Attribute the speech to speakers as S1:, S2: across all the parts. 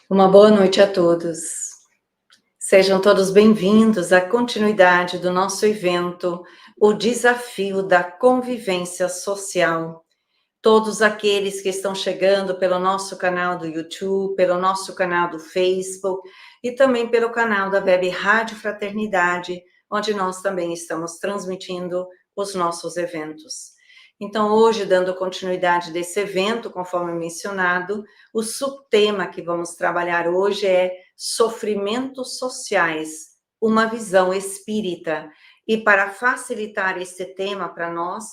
S1: Uma boa noite a todos. Sejam todos bem-vindos à continuidade do nosso evento, o Desafio da Convivência Social. Todos aqueles que estão chegando pelo nosso canal do YouTube, pelo nosso canal do Facebook e também pelo canal da Web Rádio Fraternidade, onde nós também estamos transmitindo os nossos eventos. Então, hoje, dando continuidade desse evento, conforme mencionado, o subtema que vamos trabalhar hoje é sofrimentos sociais, uma visão espírita. E para facilitar esse tema para nós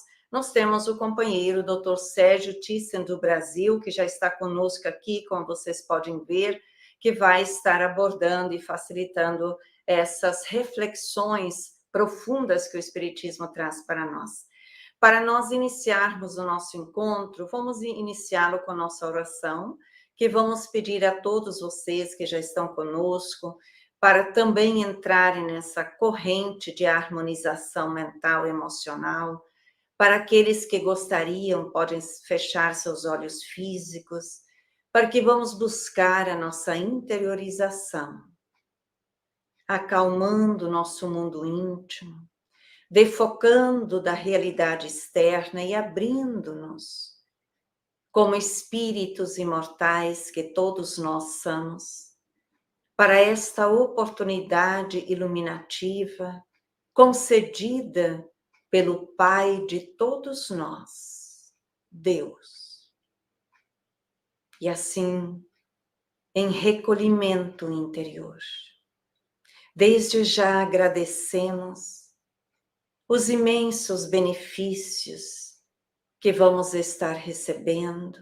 S1: temos o companheiro Dr. Sérgio Thyssen do Brasil, que já está conosco aqui, como vocês podem ver, que vai estar abordando e facilitando essas reflexões profundas que o Espiritismo traz para nós. Para nós iniciarmos o nosso encontro, vamos iniciá-lo com a nossa oração, que vamos pedir a todos vocês que já estão conosco, para também entrarem nessa corrente de harmonização mental e emocional. Para aqueles que gostariam, podem fechar seus olhos físicos, para que vamos buscar a nossa interiorização, acalmando o nosso mundo íntimo, defocando da realidade externa e abrindo-nos como espíritos imortais que todos nós somos, para esta oportunidade iluminativa concedida pelo Pai de todos nós, Deus. E assim, em recolhimento interior, desde já agradecemos os imensos benefícios que vamos estar recebendo,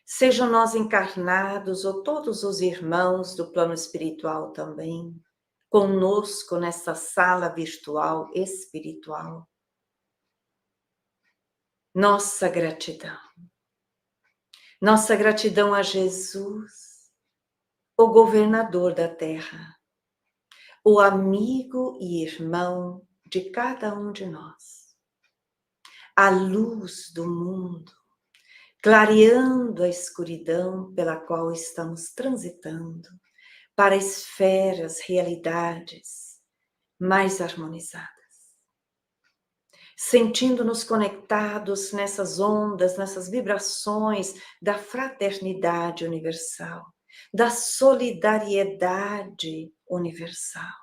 S1: sejam nós encarnados ou todos os irmãos do plano espiritual também, conosco nessa sala virtual espiritual. Nossa gratidão a Jesus, o governador da terra, o amigo e irmão de cada um de nós, a luz do mundo, clareando a escuridão pela qual estamos transitando para esferas, realidades mais harmonizadas. Sentindo-nos conectados nessas ondas, nessas vibrações da fraternidade universal, da solidariedade universal,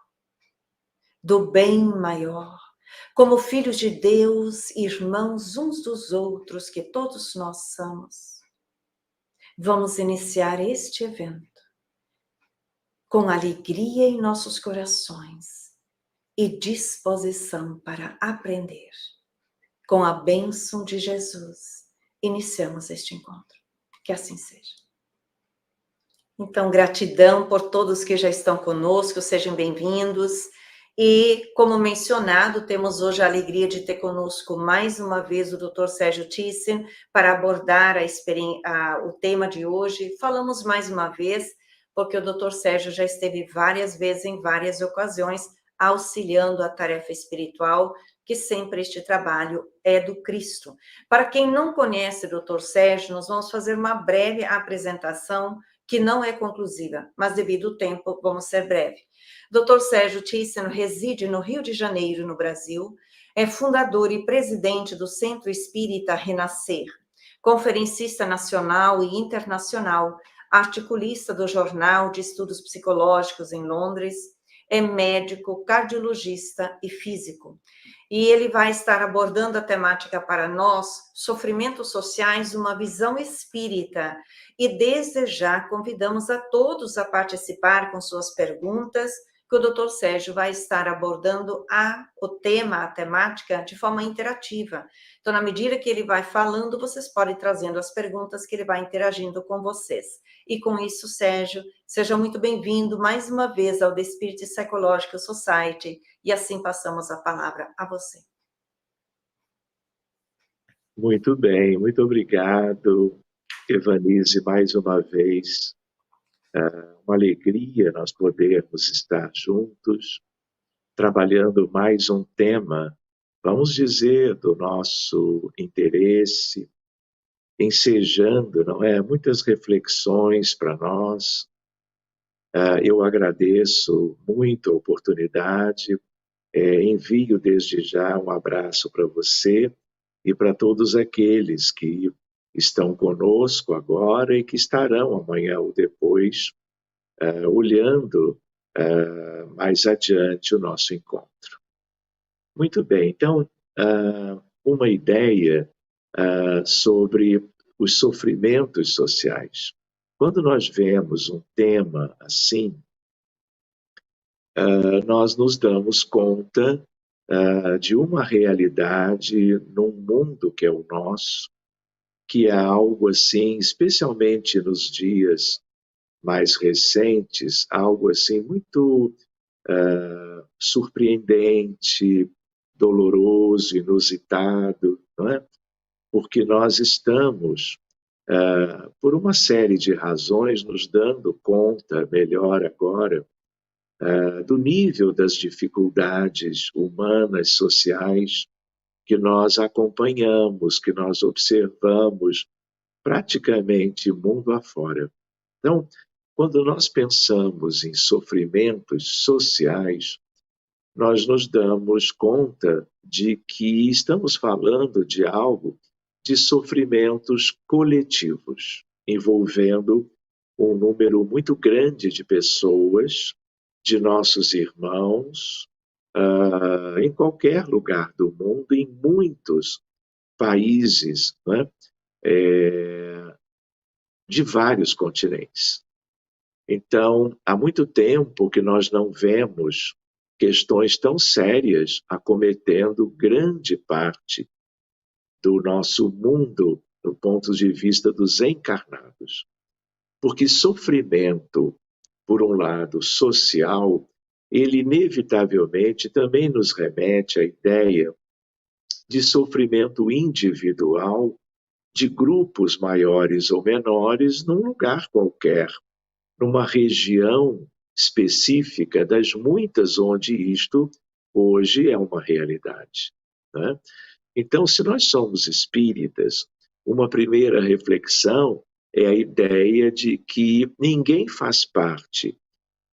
S1: do bem maior, como filhos de Deus, irmãos uns dos outros que todos nós somos. Vamos iniciar este evento com alegria em nossos corações e disposição para aprender. Com a bênção de Jesus, iniciamos este encontro. Que assim seja. Então, gratidão por todos que já estão conosco, sejam bem-vindos. E, como mencionado, temos hoje a alegria de ter conosco mais uma vez o Dr. Sérgio Thyssen para abordar o tema de hoje. Falamos mais uma vez, porque o Dr. Sérgio já esteve várias vezes, em várias ocasiões, auxiliando a tarefa espiritual, que sempre este trabalho é do Cristo. Para quem não conhece o Dr. Sérgio, nós vamos fazer uma breve apresentação, que não é conclusiva, mas devido ao tempo, vamos ser breve. Dr. Sérgio Thyssen reside no Rio de Janeiro, no Brasil, é fundador e presidente do Centro Espírita Renascer, conferencista nacional e internacional, articulista do Jornal de Estudos Psicológicos em Londres, é médico, cardiologista e físico. E ele vai estar abordando a temática para nós, sofrimentos sociais, uma visão espírita. E desde já convidamos a todos a participar com suas perguntas, que o Dr. Sérgio vai estar abordando o tema, a temática, de forma interativa. Então, na medida que ele vai falando, vocês podem ir trazendo as perguntas que ele vai interagindo com vocês. E com isso, Sérgio, seja muito bem-vindo mais uma vez ao The Spirit Psychological Society, e assim passamos a palavra a você.
S2: Muito bem, muito obrigado, Evanise, mais uma vez. Uma alegria nós podermos estar juntos, trabalhando mais um tema, vamos dizer, do nosso interesse, ensejando, não é? Muitas reflexões para nós. Eu agradeço muito a oportunidade, envio desde já um abraço para você e para todos aqueles que estão conosco agora e que estarão amanhã ou depois, olhando mais adiante o nosso encontro. Muito bem, então, uma ideia sobre os sofrimentos sociais. Quando nós vemos um tema assim, nós nos damos conta de uma realidade num mundo que é o nosso, que é algo assim, especialmente nos dias mais recentes, algo assim muito surpreendente, doloroso, inusitado, não é? Porque nós estamos, por uma série de razões, nos dando conta melhor agora do nível das dificuldades humanas, sociais, que nós acompanhamos, que nós observamos praticamente mundo afora. Então, quando nós pensamos em sofrimentos sociais, nós nos damos conta de que estamos falando de algo de sofrimentos coletivos, envolvendo um número muito grande de pessoas, de nossos irmãos, em qualquer lugar do mundo, em muitos países, né? De vários continentes. Então, há muito tempo que nós não vemos questões tão sérias acometendo grande parte do nosso mundo do ponto de vista dos encarnados. Porque sofrimento, por um lado, social, ele inevitavelmente também nos remete à ideia de sofrimento individual de grupos maiores ou menores num lugar qualquer, numa região específica das muitas onde isto hoje é uma realidade, né? Então, se nós somos espíritas, uma primeira reflexão é a ideia de que ninguém faz parte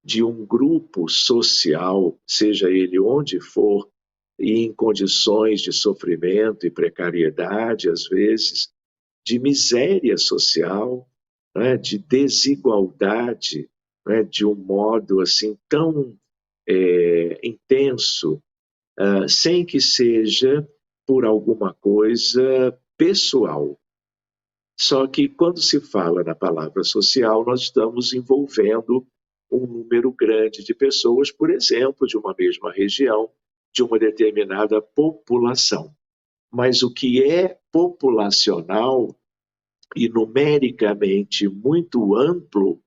S2: de um grupo social, seja ele onde for, e em condições de sofrimento e precariedade, às vezes, de miséria social, né, de desigualdade, né, de um modo assim tão intenso, sem que seja por alguma coisa pessoal. Só que quando se fala na palavra social, nós estamos envolvendo um número grande de pessoas, por exemplo, de uma mesma região, de uma determinada população. Mas o que é populacional e numericamente muito amplo,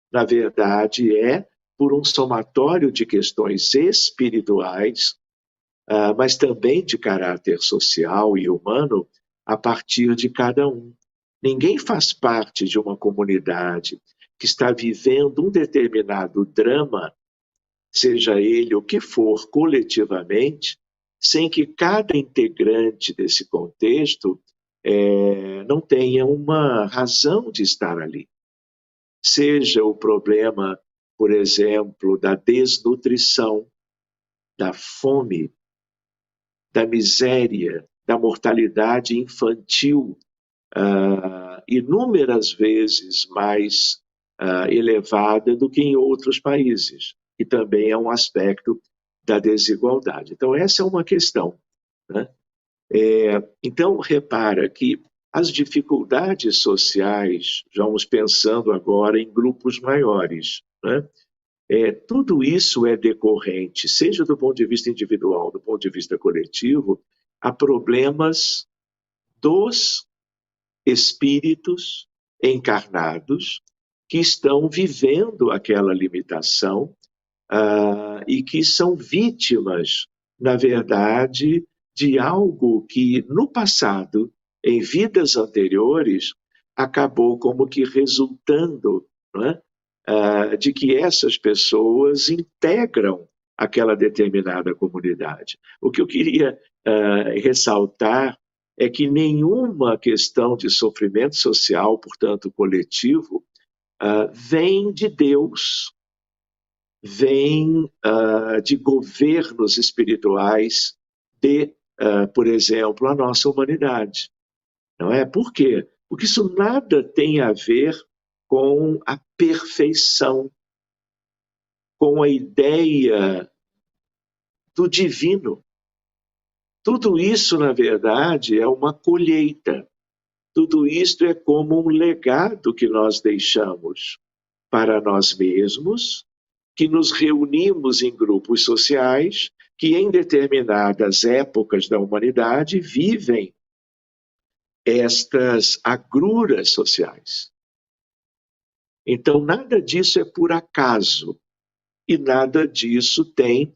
S2: na verdade, é por um somatório de questões espirituais, mas também de caráter social e humano, a partir de cada um. Ninguém faz parte de uma comunidade que está vivendo um determinado drama, seja ele o que for, coletivamente, sem que cada integrante desse contexto não tenha uma razão de estar ali. Seja o problema, por exemplo, da desnutrição, da fome, da miséria, da mortalidade infantil, inúmeras vezes mais elevada do que em outros países, que também é um aspecto da desigualdade. Então, essa é uma questão, né? Então, repara que as dificuldades sociais, vamos pensando agora em grupos maiores, né? Tudo isso é decorrente, seja do ponto de vista individual, do ponto de vista coletivo, a problemas dos espíritos encarnados que estão vivendo aquela limitação e que são vítimas, na verdade, de algo que no passado, em vidas anteriores, acabou como que resultando, não é? De que essas pessoas integram aquela determinada comunidade. O que eu queria ressaltar é que nenhuma questão de sofrimento social, portanto coletivo, vem de Deus, vem de governos espirituais de, por exemplo, a nossa humanidade. Não é? Por quê? Porque isso nada tem a ver com a perfeição, com a ideia do divino. Tudo isso, na verdade, é uma colheita. Tudo isto é como um legado que nós deixamos para nós mesmos, que nos reunimos em grupos sociais que, em determinadas épocas da humanidade, vivem estas agruras sociais. Então, nada disso é por acaso, e nada disso tem,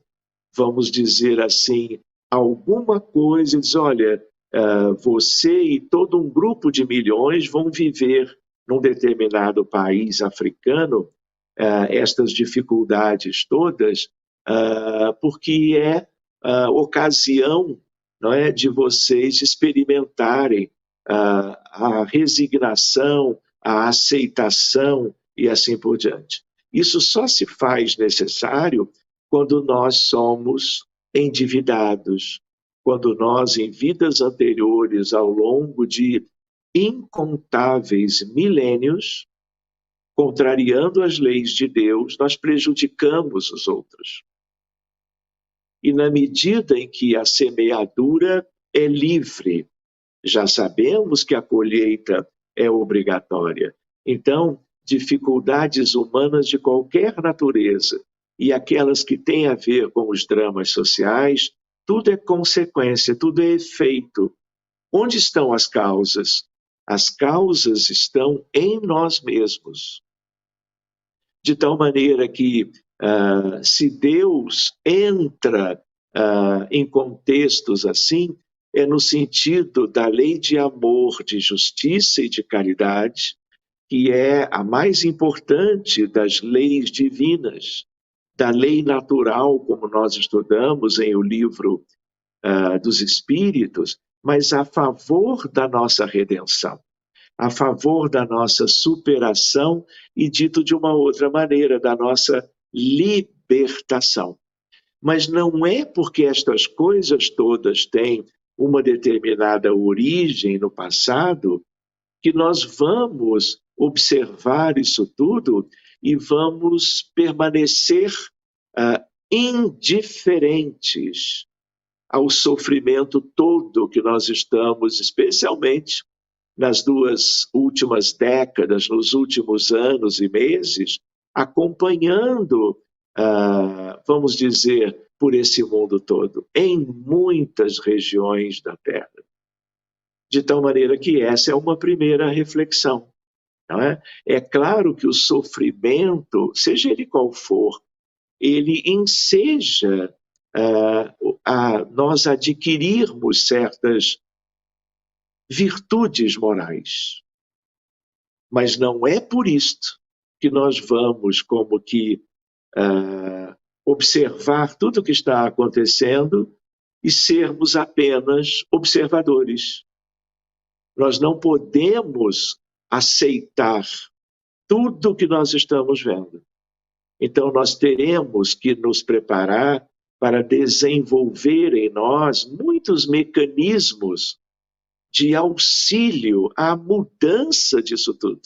S2: vamos dizer assim, alguma coisa, diz, olha, você e todo um grupo de milhões vão viver num determinado país africano estas dificuldades todas, porque é ocasião, não é, de vocês experimentarem a resignação, a aceitação e assim por diante. Isso só se faz necessário quando nós somos endividados, quando nós, em vidas anteriores, ao longo de incontáveis milênios, contrariando as leis de Deus, nós prejudicamos os outros. E na medida em que a semeadura é livre, já sabemos que a colheita é obrigatória. Então, dificuldades humanas de qualquer natureza e aquelas que têm a ver com os dramas sociais, tudo é consequência, tudo é efeito. Onde estão as causas? As causas estão em nós mesmos. De tal maneira que, se Deus entra em contextos assim, é no sentido da lei de amor, de justiça e de caridade, que é a mais importante das leis divinas, da lei natural, como nós estudamos em o livro dos Espíritos, mas a favor da nossa redenção, a favor da nossa superação e, dito de uma outra maneira, da nossa libertação. Mas não é porque estas coisas todas têm uma determinada origem no passado que nós vamos observar isso tudo e vamos permanecer indiferentes ao sofrimento todo que nós estamos, especialmente nas 2 últimas décadas, nos últimos anos e meses, acompanhando, vamos dizer, por esse mundo todo, em muitas regiões da Terra. De tal maneira que essa é uma primeira reflexão. Não é? É claro que o sofrimento, seja ele qual for, ele enseja a nós adquirirmos certas virtudes morais. Mas não é por isto que nós vamos como que observar tudo o que está acontecendo e sermos apenas observadores. Nós não podemos aceitar tudo o que nós estamos vendo. Então, nós teremos que nos preparar para desenvolver em nós muitos mecanismos de auxílio à mudança disso tudo.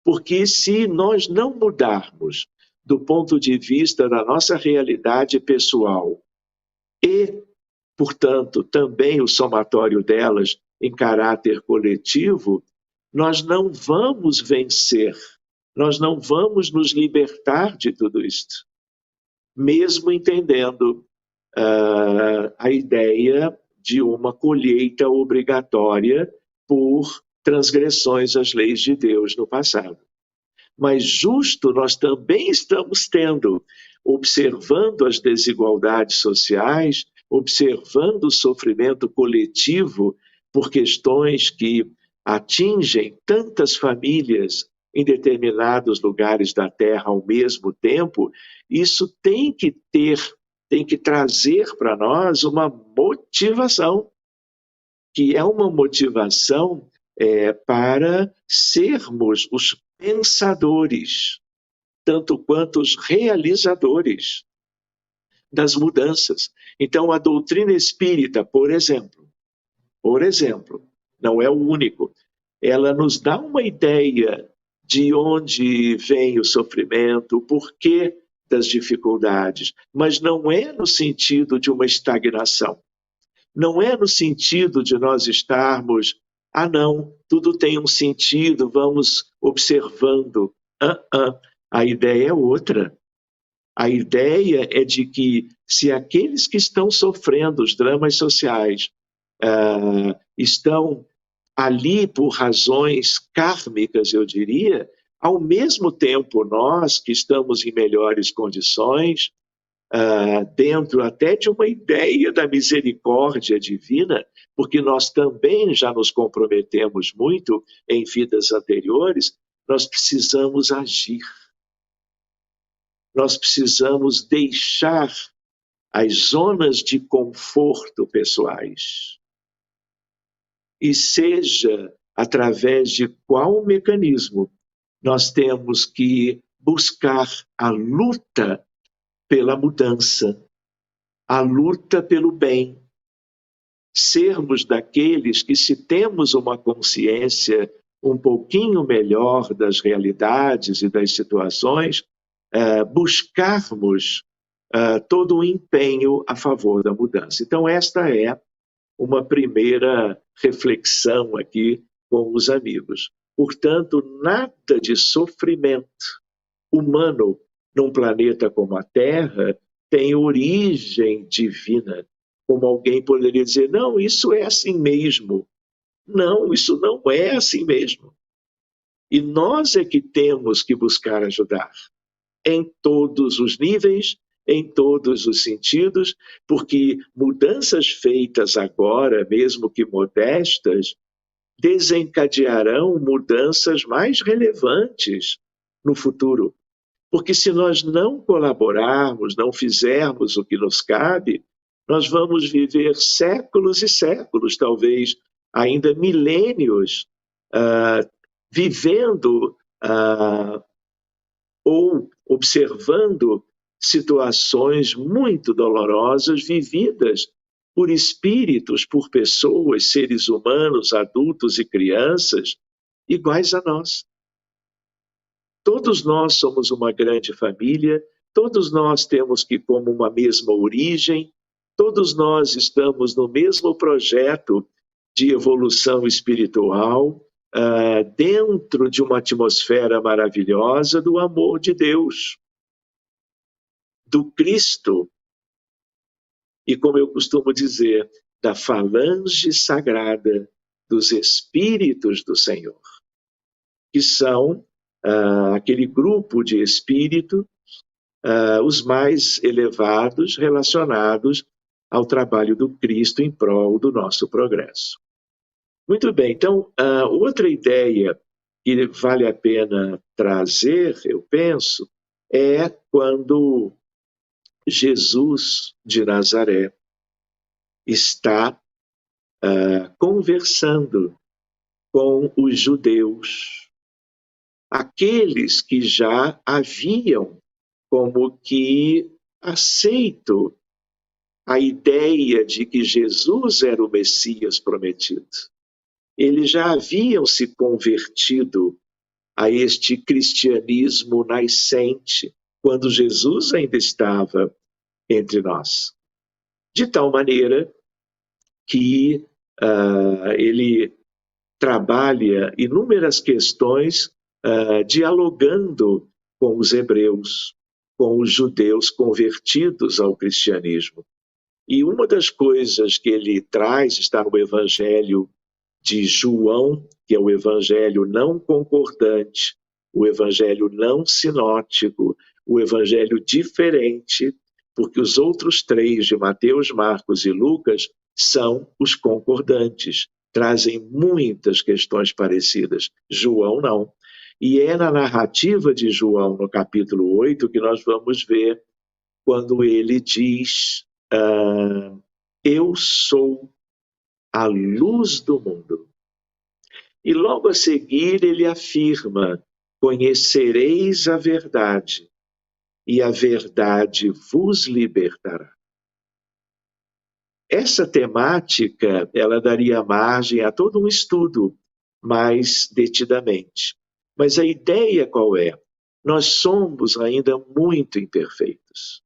S2: Porque se nós não mudarmos do ponto de vista da nossa realidade pessoal e, portanto, também o somatório delas em caráter coletivo, nós não vamos vencer, nós não vamos nos libertar de tudo isto, mesmo entendendo a ideia de uma colheita obrigatória por transgressões às leis de Deus no passado. Mas justo nós também estamos tendo, observando as desigualdades sociais, observando o sofrimento coletivo por questões que atingem tantas famílias em determinados lugares da Terra ao mesmo tempo, isso tem que trazer para nós uma motivação que é uma motivação para sermos os pensadores, tanto quanto os realizadores das mudanças. Então, a doutrina espírita, por exemplo, não é o único, ela nos dá uma ideia de onde vem o sofrimento, o porquê das dificuldades, mas não é no sentido de uma estagnação. Não é no sentido de nós estarmos, não, tudo tem um sentido, vamos observando. A ideia é outra. A ideia é de que se aqueles que estão sofrendo os dramas sociais estão ali por razões kármicas, eu diria, ao mesmo tempo nós que estamos em melhores condições, dentro até de uma ideia da misericórdia divina, porque nós também já nos comprometemos muito em vidas anteriores, nós precisamos agir. Nós precisamos deixar as zonas de conforto pessoais. E seja através de qual mecanismo nós temos que buscar a luta pela mudança, a luta pelo bem. Sermos daqueles que, se temos uma consciência um pouquinho melhor das realidades e das situações, buscarmos todo o empenho a favor da mudança. Então, esta é uma primeira reflexão aqui com os amigos. Portanto, nada de sofrimento humano num planeta como a Terra tem origem divina. Como alguém poderia dizer, não, isso é assim mesmo. Não, isso não é assim mesmo. E nós é que temos que buscar ajudar em todos os níveis, em todos os sentidos, porque mudanças feitas agora, mesmo que modestas, desencadearão mudanças mais relevantes no futuro. Porque se nós não colaborarmos, não fizermos o que nos cabe, nós vamos viver séculos e séculos, talvez ainda milênios, vivendo ou observando situações muito dolorosas vividas por espíritos, por pessoas, seres humanos, adultos e crianças iguais a nós. Todos nós somos uma grande família, todos nós temos que como uma mesma origem, todos nós estamos no mesmo projeto de evolução espiritual, dentro de uma atmosfera maravilhosa do amor de Deus, do Cristo, e como eu costumo dizer, da falange sagrada dos Espíritos do Senhor, que são aquele grupo de espíritos, os mais elevados relacionados ao trabalho do Cristo em prol do nosso progresso. Muito bem, então, outra ideia que vale a pena trazer, eu penso, é quando Jesus de Nazaré está conversando com os judeus, aqueles que já haviam como que aceito a ideia de que Jesus era o Messias prometido. Eles já haviam se convertido a este cristianismo nascente, quando Jesus ainda estava entre nós. De tal maneira que ele trabalha inúmeras questões dialogando com os hebreus, com os judeus convertidos ao cristianismo. E uma das coisas que ele traz está no Evangelho de João, que é o evangelho não concordante, o evangelho não sinótico, o evangelho diferente, porque os outros três, de Mateus, Marcos e Lucas, são os concordantes, trazem muitas questões parecidas. João não. E é na narrativa de João, no capítulo 8, que nós vamos ver quando ele diz: eu sou a luz do mundo. E logo a seguir ele afirma: conhecereis a verdade, e a verdade vos libertará. Essa temática, ela daria margem a todo um estudo mais detidamente. Mas a ideia qual é? Nós somos ainda muito imperfeitos.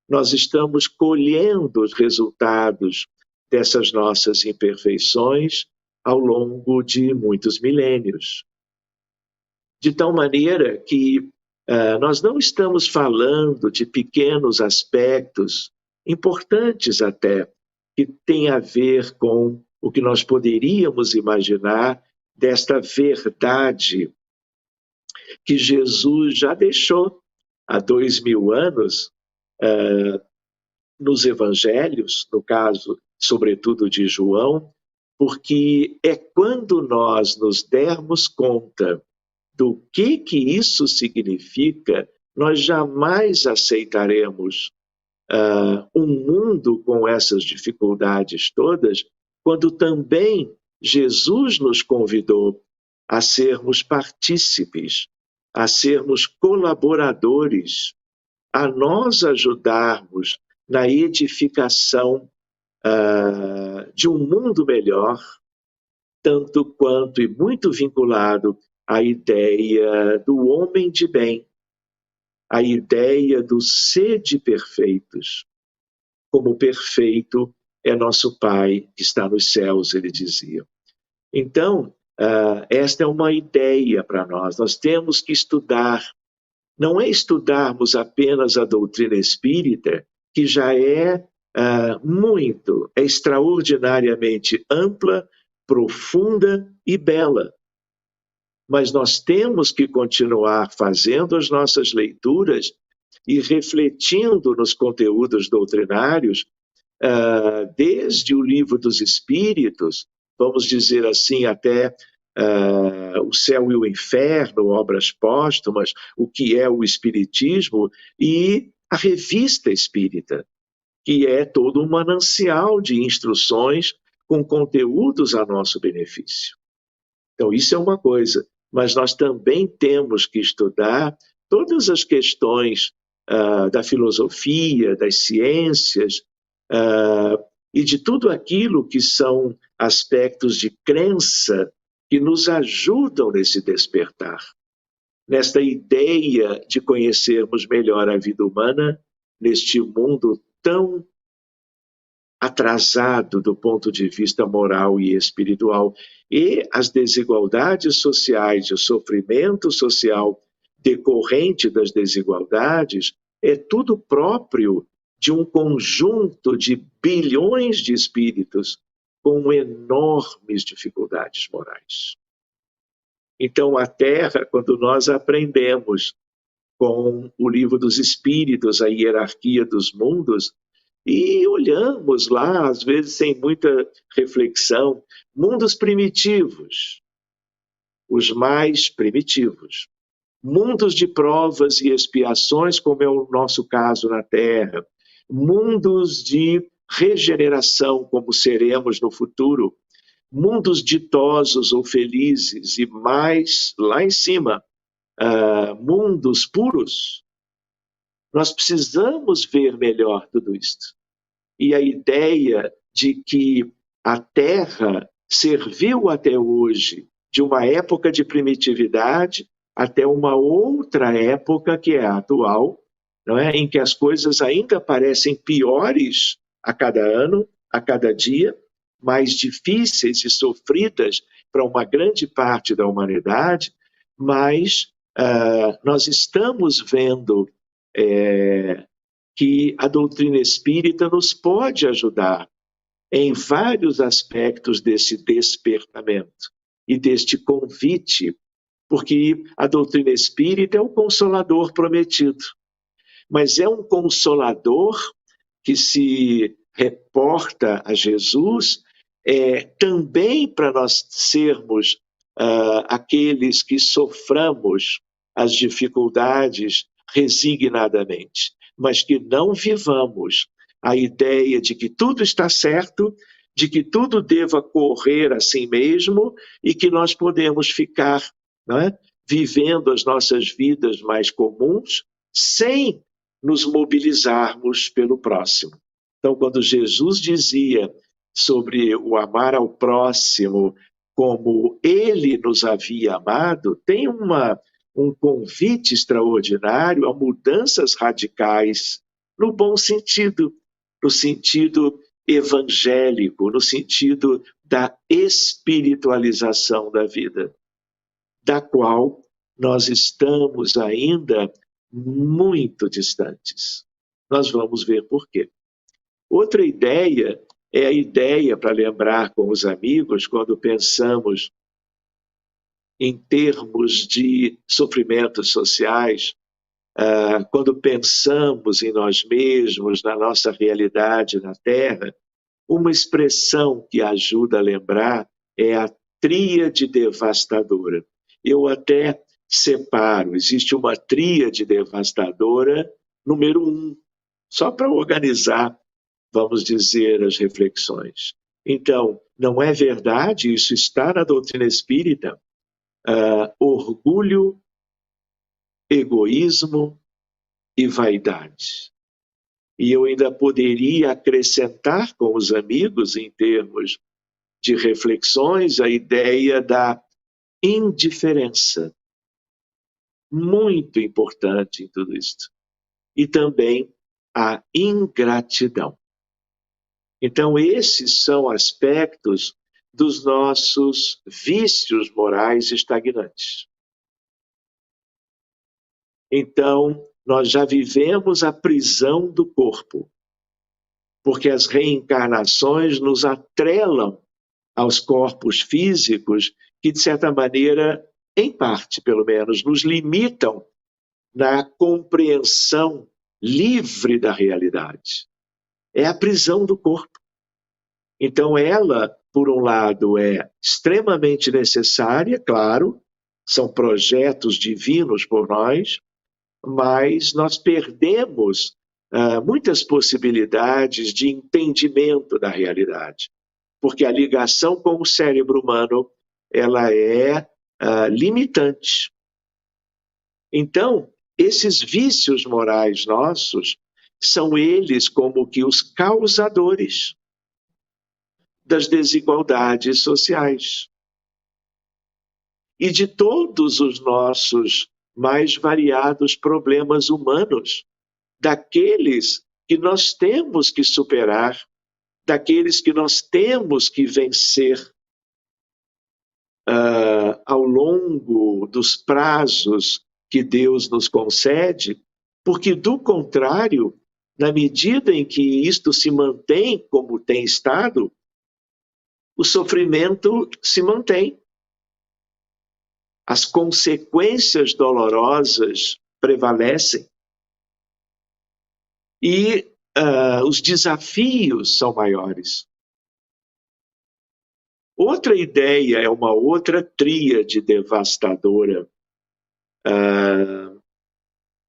S2: Nós estamos colhendo os resultados dessas nossas imperfeições ao longo de muitos milênios. De tal maneira que nós não estamos falando de pequenos aspectos, importantes até, que têm a ver com o que nós poderíamos imaginar desta verdade que Jesus já deixou há 2000 anos nos evangelhos, no caso, sobretudo de João, porque é quando nós nos dermos conta do que isso significa, nós jamais aceitaremos um mundo com essas dificuldades todas, quando também Jesus nos convidou a sermos partícipes, a sermos colaboradores, a nós ajudarmos na edificação de um mundo melhor, tanto quanto e muito vinculado à ideia do homem de bem, à ideia do sede perfeitos. Como perfeito é nosso Pai que está nos céus, ele dizia. Então, esta é uma ideia para nós. Nós temos que estudar. Não é estudarmos apenas a doutrina espírita, que já é extraordinariamente ampla, profunda e bela. Mas nós temos que continuar fazendo as nossas leituras e refletindo nos conteúdos doutrinários, desde o Livro dos Espíritos, vamos dizer assim, até o Céu e o Inferno, obras póstumas, o que é o Espiritismo, e a Revista Espírita, que é todo um manancial de instruções com conteúdos a nosso benefício. Então, isso é uma coisa, mas nós também temos que estudar todas as questões da filosofia, das ciências, e de tudo aquilo que são aspectos de crença que nos ajudam nesse despertar, nesta ideia de conhecermos melhor a vida humana neste mundo tão atrasado do ponto de vista moral e espiritual. E as desigualdades sociais, o sofrimento social decorrente das desigualdades é tudo próprio de um conjunto de bilhões de espíritos com enormes dificuldades morais. Então, a Terra, quando nós aprendemos com o Livro dos Espíritos, a hierarquia dos mundos, e olhamos lá, às vezes sem muita reflexão, mundos primitivos, os mais primitivos. Mundos de provas e expiações, como é o nosso caso na Terra. Mundos de regeneração, como seremos no futuro. Mundos ditosos ou felizes, e mais lá em cima, mundos puros. Nós precisamos ver melhor tudo isto. E a ideia de que a Terra serviu até hoje de uma época de primitividade até uma outra época que é a atual, não é? Em que as coisas ainda parecem piores a cada ano, a cada dia, mais difíceis e sofridas para uma grande parte da humanidade, mas nós estamos vendo que a doutrina espírita nos pode ajudar em vários aspectos desse despertamento e deste convite, porque a doutrina espírita é o consolador prometido, mas é um consolador que se reporta a Jesus também para nós sermos aqueles que soframos as dificuldades resignadamente, mas que não vivamos a ideia de que tudo está certo de que tudo deva correr assim mesmo e que nós podemos ficar, não é, vivendo as nossas vidas mais comuns sem nos mobilizarmos pelo próximo. Então, quando Jesus dizia sobre o amar ao próximo como ele nos havia amado, tem um convite extraordinário a mudanças radicais, no bom sentido, no sentido evangélico, no sentido da espiritualização da vida, da qual nós estamos ainda muito distantes. Nós vamos ver por quê. Outra ideia é a ideia, para lembrar com os amigos, quando pensamos em termos de sofrimentos sociais, quando pensamos em nós mesmos, na nossa realidade na Terra, uma expressão que ajuda a lembrar é a tríade devastadora. Eu até separo, existe uma tríade devastadora número 1, só para organizar, vamos dizer, as reflexões. Então, não é verdade, isso está na doutrina espírita, orgulho, egoísmo e vaidade. E eu ainda poderia acrescentar com os amigos, em termos de reflexões, a ideia da indiferença, muito importante em tudo isto. E também a ingratidão. Então, esses são aspectos dos nossos vícios morais estagnates. Então, nós já vivemos a prisão do corpo, porque as reencarnações nos atrelam aos corpos físicos que, de certa maneira, em parte, pelo menos, nos limitam na compreensão livre da realidade. É a prisão do corpo. Então, ela, por um lado, é extremamente necessária, claro, são projetos divinos por nós, mas nós perdemos muitas possibilidades de entendimento da realidade, porque a ligação com o cérebro humano ela é limitante. Então, esses vícios morais nossos são eles como que os causadores das desigualdades sociais e de todos os nossos mais variados problemas humanos, daqueles que nós temos que superar, daqueles que nós temos que vencer ao longo dos prazos que Deus nos concede, porque, do contrário, na medida em que isto se mantém como tem estado, o sofrimento se mantém. As consequências dolorosas prevalecem. E os desafios são maiores. Outra ideia é uma outra tríade devastadora.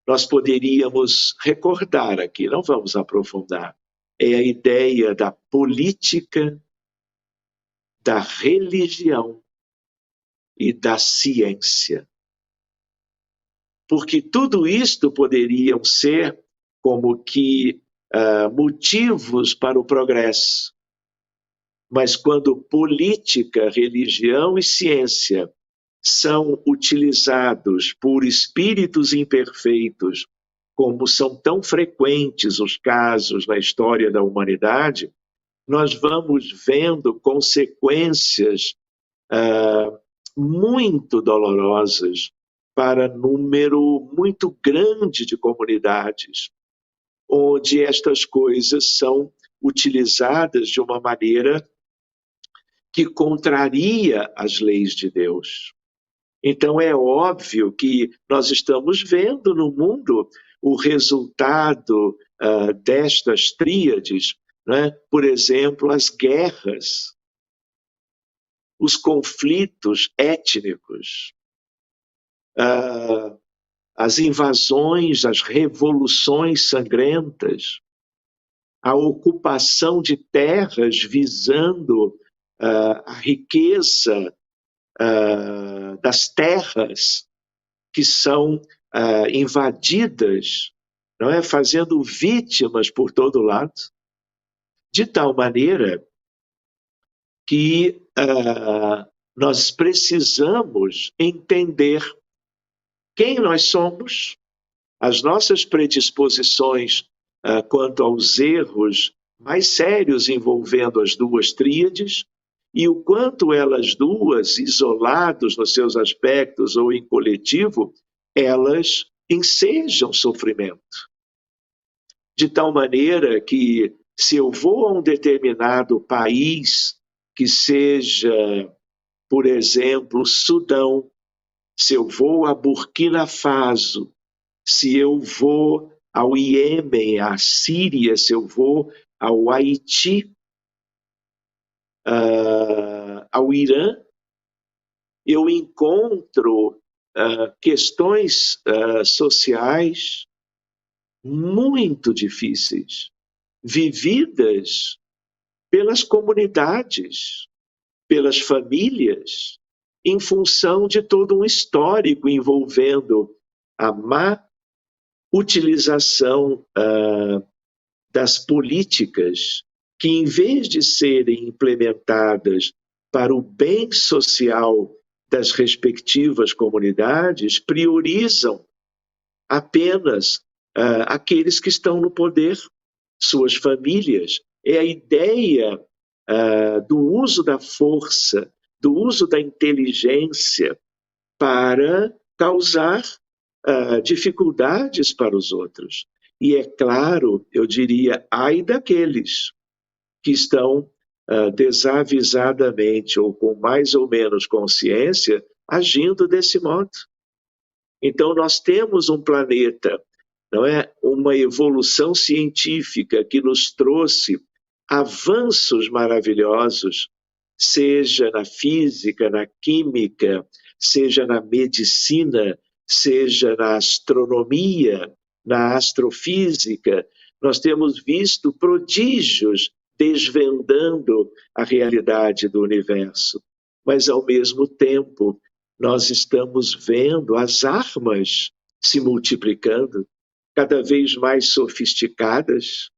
S2: Nós poderíamos recordar aqui, não vamos aprofundar. É a ideia da política, da religião e da ciência. Porque tudo isto poderiam ser como que motivos para o progresso. Mas quando política, religião e ciência são utilizados por espíritos imperfeitos, como são tão frequentes os casos na história da humanidade, nós vamos vendo consequências muito dolorosas para número muito grande de comunidades, onde estas coisas são utilizadas de uma maneira que contraria as leis de Deus. Então é óbvio que nós estamos vendo no mundo o resultado destas tríades, né? Por exemplo, as guerras, os conflitos étnicos, as invasões, as revoluções sangrentas, a ocupação de terras visando a riqueza das terras que são invadidas, não é? Fazendo vítimas por todo lado, de tal maneira que nós precisamos entender quem nós somos, as nossas predisposições quanto aos erros mais sérios envolvendo as duas tríades e o quanto elas duas, isolados nos seus aspectos ou em coletivo, elas ensejam sofrimento. De tal maneira que, se eu vou a um determinado país, que seja, por exemplo, Sudão, se eu vou a Burkina Faso, se eu vou ao Iêmen, à Síria, se eu vou ao Haiti, ao Irã, eu encontro questões sociais muito difíceis, vividas pelas comunidades, pelas famílias, em função de todo um histórico envolvendo a má utilização das políticas que, em vez de serem implementadas para o bem social das respectivas comunidades, priorizam apenas aqueles que estão no poder, suas famílias. É a ideia do uso da força, do uso da inteligência para causar dificuldades para os outros. E é claro, eu diria, ai daqueles que estão desavisadamente ou com mais ou menos consciência agindo desse modo. Então nós temos um planeta, não é, uma evolução científica que nos trouxe avanços maravilhosos, seja na física, na química, seja na medicina, seja na astronomia, na astrofísica. Nós temos visto prodígios desvendando a realidade do universo, mas ao mesmo tempo nós estamos vendo as armas se multiplicando, cada vez mais sofisticadas,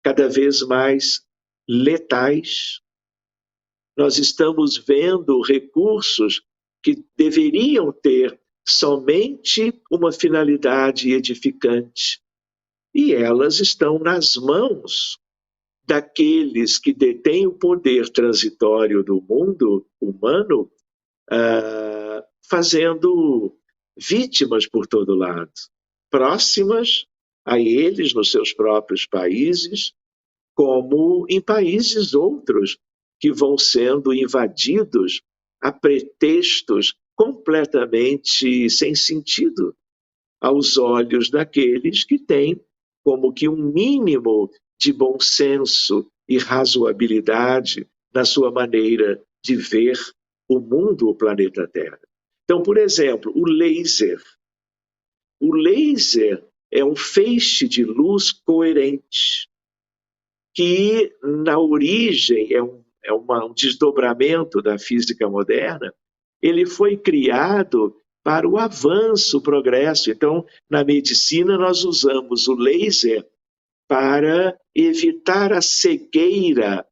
S2: cada vez mais letais. Nós estamos vendo recursos que deveriam ter somente uma finalidade edificante, e elas estão nas mãos daqueles que detêm o poder transitório do mundo humano, fazendo vítimas por todo lado, próximas a eles nos seus próprios países, como em países outros que vão sendo invadidos a pretextos completamente sem sentido aos olhos daqueles que têm como que um mínimo de bom senso e razoabilidade na sua maneira de ver o mundo, o planeta Terra. Então, por exemplo, o laser. O laser é um feixe de luz coerente, que na origem é um desdobramento da física moderna. Ele foi criado para o avanço, o progresso. Então, na medicina, nós usamos o laser para evitar a cegueira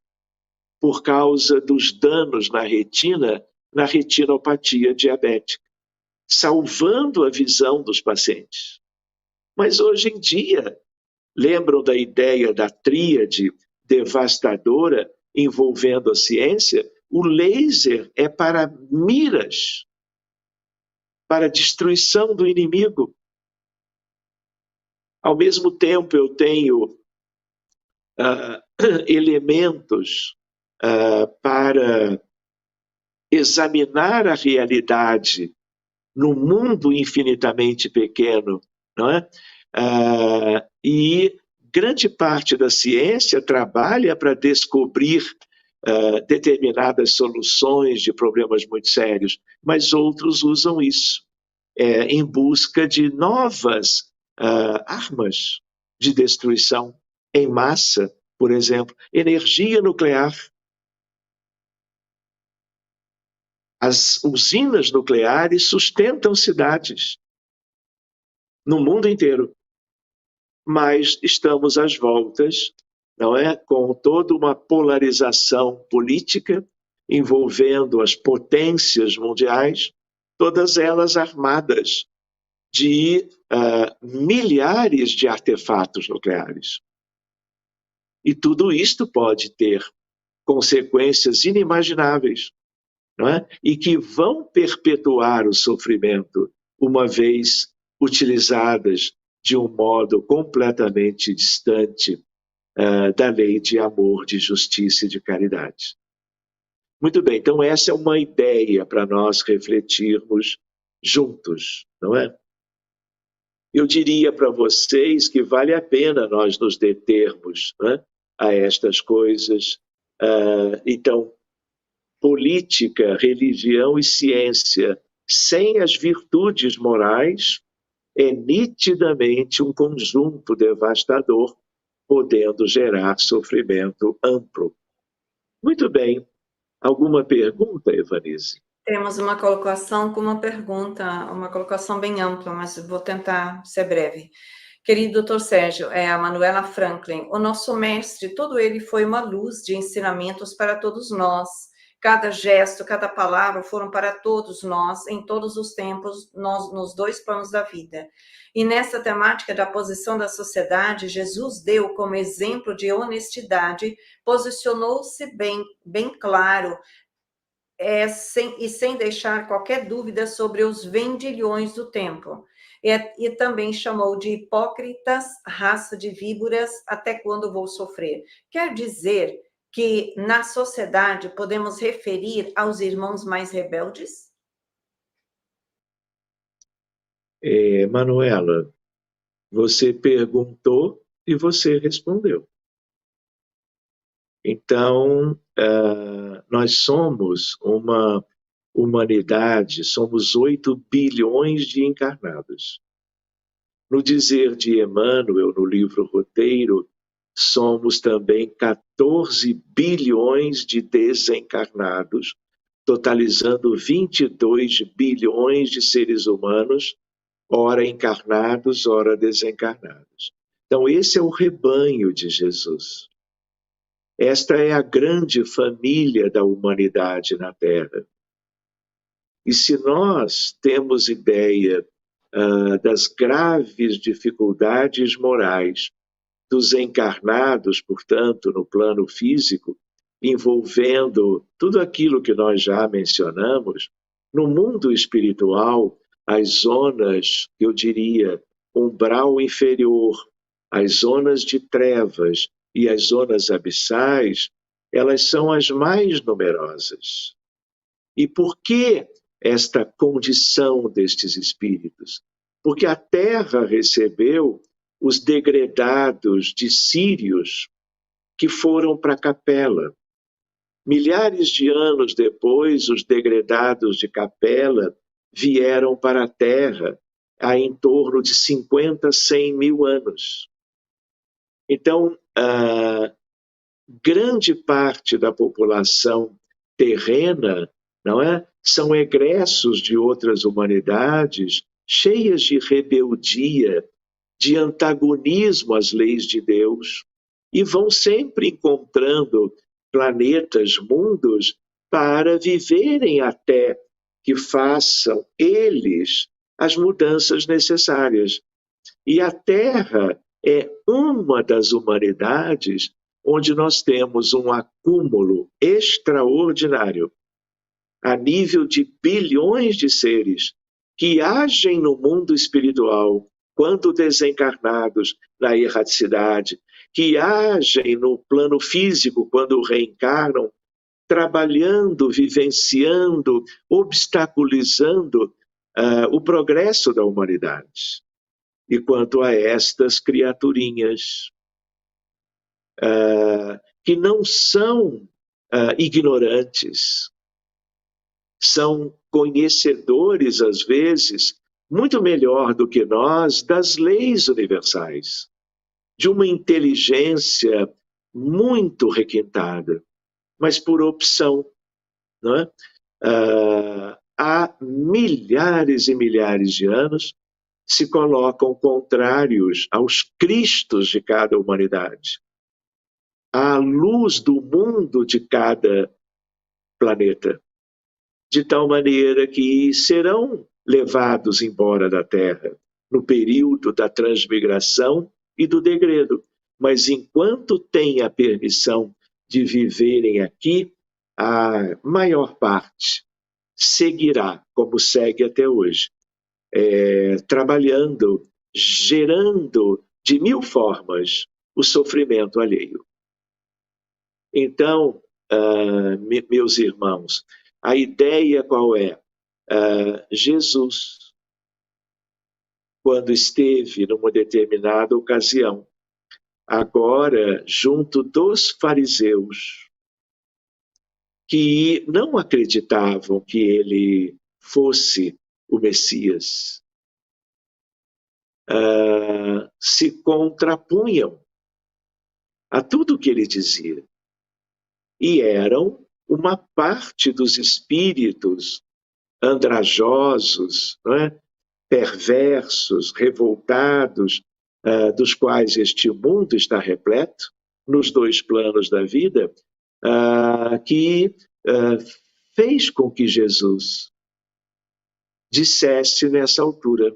S2: por causa dos danos na retinopatia diabética, salvando a visão dos pacientes. Mas hoje em dia, lembram da ideia da tríade devastadora envolvendo a ciência? O laser é para miras, para destruição do inimigo. Ao mesmo tempo, eu tenho elementos para examinar a realidade no mundo infinitamente pequeno, não é? E grande parte da ciência trabalha para descobrir determinadas soluções de problemas muito sérios, mas outros usam isso em busca de novas armas de destruição. em massa, por exemplo, energia nuclear. As usinas nucleares sustentam cidades no mundo inteiro, mas estamos às voltas, não é? Com toda uma polarização política envolvendo as potências mundiais, todas elas armadas de milhares de artefatos nucleares. E tudo isto pode ter consequências inimagináveis, não é? E que vão perpetuar o sofrimento, uma vez utilizadas de um modo completamente distante da lei de amor, de justiça e de caridade. Muito bem, então essa é uma ideia para nós refletirmos juntos, não é? Eu diria para vocês que vale a pena nós nos determos, né, a estas coisas. Então, política, religião e ciência, sem as virtudes morais, é nitidamente um conjunto devastador, podendo gerar sofrimento amplo. Muito bem. Alguma pergunta, Evanise?
S1: Temos uma colocação com uma pergunta, uma colocação bem ampla, mas vou tentar ser breve. Querido Dr. Sérgio, é a Manuela Franklin. O nosso mestre, todo ele foi uma luz de ensinamentos para todos nós. Cada gesto, cada palavra foram para todos nós, em todos os tempos, nos dois planos da vida. E nessa temática da posição da sociedade, Jesus deu como exemplo de honestidade, posicionou-se bem claro, sem deixar qualquer dúvida sobre os vendilhões do tempo. E também chamou de hipócritas, raça de víboras, até quando vou sofrer. Quer dizer que na sociedade podemos referir aos irmãos mais rebeldes?
S2: Manuela, você perguntou e você respondeu. Então, nós somos uma humanidade, somos 8 bilhões de encarnados. No dizer de Emmanuel, no livro Roteiro, somos também 14 bilhões de desencarnados, totalizando 22 bilhões de seres humanos, ora encarnados, ora desencarnados. Então, esse é o rebanho de Jesus. Esta é a grande família da humanidade na Terra. E se nós temos ideia das graves dificuldades morais dos encarnados, portanto, no plano físico, envolvendo tudo aquilo que nós já mencionamos, no mundo espiritual, as zonas, eu diria, umbral inferior, as zonas de trevas e as zonas abissais, elas são as mais numerosas. E por que esta condição destes espíritos? Porque a Terra recebeu os degredados de sírios que foram para a capela. Milhares de anos depois, os degredados de Capela vieram para a Terra há em torno de 50, 100 mil anos. Então, grande parte da população terrena, não é? São egressos de outras humanidades, cheias de rebeldia, de antagonismo às leis de Deus, e vão sempre encontrando planetas, mundos, para viverem até que façam eles as mudanças necessárias. E a Terra é uma das humanidades onde nós temos um acúmulo extraordinário, a nível de bilhões de seres que agem no mundo espiritual, quando desencarnados na erraticidade, que agem no plano físico, quando reencarnam, trabalhando, vivenciando, obstaculizando o progresso da humanidade. E quanto a estas criaturinhas, que não são ignorantes, são conhecedores, às vezes, muito melhor do que nós, das leis universais, de uma inteligência muito requintada, mas por opção, não é? Há milhares e milhares de anos se colocam contrários aos cristos de cada humanidade, à luz do mundo de cada planeta, de tal maneira que serão levados embora da Terra no período da transmigração e do degredo. Mas enquanto têm a permissão de viverem aqui, a maior parte seguirá como segue até hoje, trabalhando, gerando de mil formas o sofrimento alheio. Então, meus irmãos, a ideia qual é? Jesus, quando esteve numa determinada ocasião, agora junto dos fariseus, que não acreditavam que ele fosse o Messias, se contrapunham a tudo que ele dizia. E eram uma parte dos espíritos andrajosos, não é? Perversos, revoltados, dos quais este mundo está repleto, nos dois planos da vida, que fez com que Jesus dissesse nessa altura,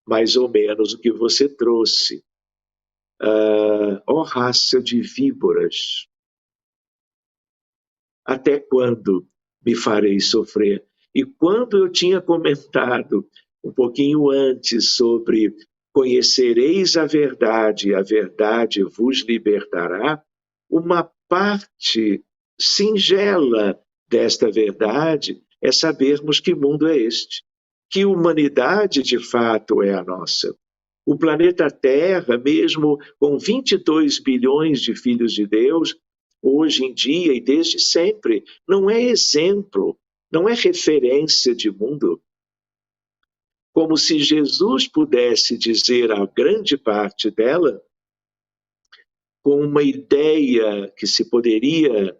S2: mais ou menos o que você trouxe. Ó raça de víboras, até quando me fareis sofrer? E quando eu tinha comentado um pouquinho antes sobre conhecereis a verdade vos libertará, uma parte singela desta verdade é sabermos que mundo é este, que humanidade de fato é a nossa. O planeta Terra, mesmo com 22 bilhões de filhos de Deus, hoje em dia e desde sempre, não é exemplo, não é referência de mundo. Como se Jesus pudesse dizer a grande parte dela, com uma ideia que se poderia